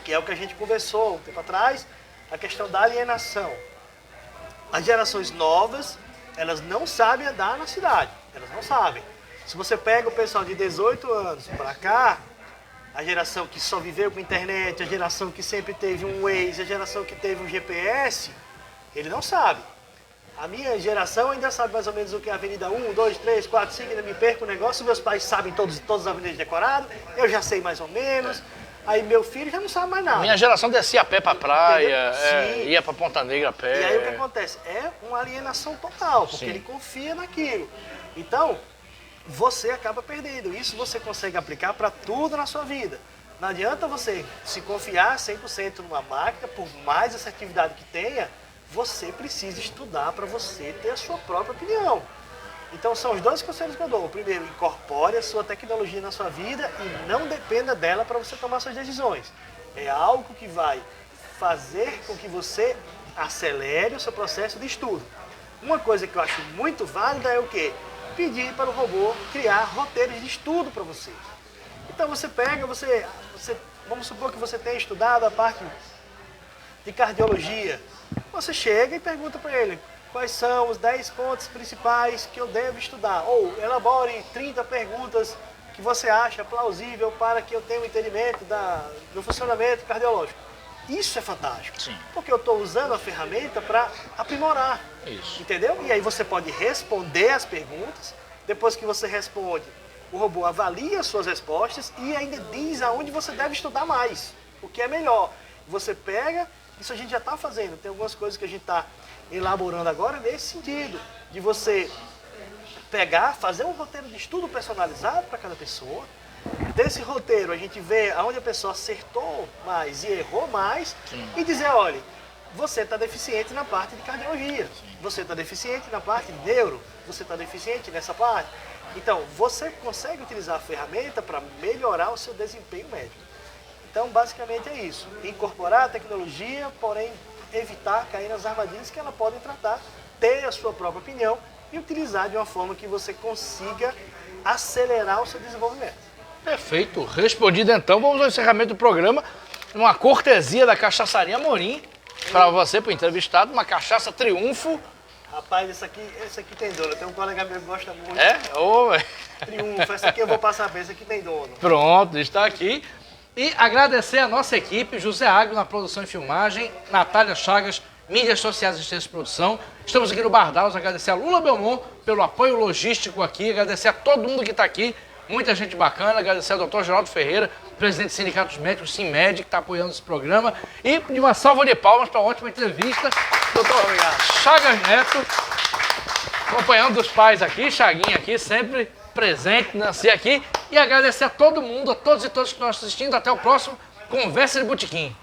que é o que a gente conversou um tempo atrás, a questão da alienação. As gerações novas, elas não sabem andar na cidade, elas não sabem. Se você pega o pessoal de 18 anos para cá, a geração que só viveu com internet, a geração que sempre teve um Waze, a geração que teve um GPS, ele não sabe. A minha geração ainda sabe mais ou menos o que é a Avenida 1, 2, 3, 4, 5, ainda me perco o negócio, meus pais sabem todas as avenidas decoradas, eu já sei mais ou menos, aí meu filho já não sabe mais nada. Minha geração descia a pé pra praia, Sim. ia pra Ponta Negra a pé. E aí o que acontece? É uma alienação total, porque ele confia naquilo. Então, você acaba perdendo. Isso você consegue aplicar para tudo na sua vida. Não adianta você se confiar 100% numa máquina, por mais assertividade que tenha, você precisa estudar para você ter a sua própria opinião. Então são os 2 conselhos que eu dou. O primeiro, incorpore a sua tecnologia na sua vida e não dependa dela para você tomar suas decisões. É algo que vai fazer com que você acelere o seu processo de estudo. Uma coisa que eu acho muito válida é o quê? Pedir para o robô criar roteiros de estudo para você. Então você pega, vamos supor que você tenha estudado a parte de cardiologia. Você chega e pergunta para ele quais são os 10 pontos principais que eu devo estudar. Ou elabore 30 perguntas que você acha plausível para que eu tenha um entendimento do funcionamento cardiológico. Isso é fantástico, porque eu estou usando a ferramenta para aprimorar, entendeu? E aí você pode responder as perguntas, depois que você responde, o robô avalia as suas respostas e ainda diz aonde você deve estudar mais, o que é melhor. Você pega, isso a gente já está fazendo, tem algumas coisas que a gente está elaborando agora nesse sentido, de você pegar, fazer um roteiro de estudo personalizado para cada pessoa. Desse roteiro a gente vê aonde a pessoa acertou mais e errou mais e dizer, olha, você está deficiente na parte de cardiologia, você está deficiente na parte de neuro, você está deficiente nessa parte. Então, você consegue utilizar a ferramenta para melhorar o seu desempenho médico. Então, basicamente é isso. Incorporar a tecnologia, porém evitar cair nas armadilhas que ela pode tratar, ter a sua própria opinião e utilizar de uma forma que você consiga acelerar o seu desenvolvimento. Perfeito, respondido então. Vamos ao encerramento do programa. Uma cortesia da Cachaçaria Amorim para você, para o entrevistado, uma cachaça Triunfo. Rapaz, esse aqui tem dono. Tem um colega meu que gosta muito. Triunfo, essa aqui eu vou passar bem, esse aqui tem dono. Pronto, está aqui. E agradecer a nossa equipe, José Agro na produção e filmagem, Natália Chagas mídias sociais assistência de produção. Estamos aqui no Bardaus, agradecer a Lula Belmont pelo apoio logístico aqui, agradecer a todo mundo que está aqui, muita gente bacana, agradecer ao Dr. Geraldo Ferreira, presidente do Sindicato dos Médicos, SINMED, que está apoiando esse programa, e de uma salva de palmas para a ótima entrevista, Dr. Chagas Neto, acompanhando os pais aqui, Chaguinha aqui, sempre presente, Nancy aqui, e agradecer a todo mundo, a todos e todas que estão assistindo, até o próximo Conversa de Botequim.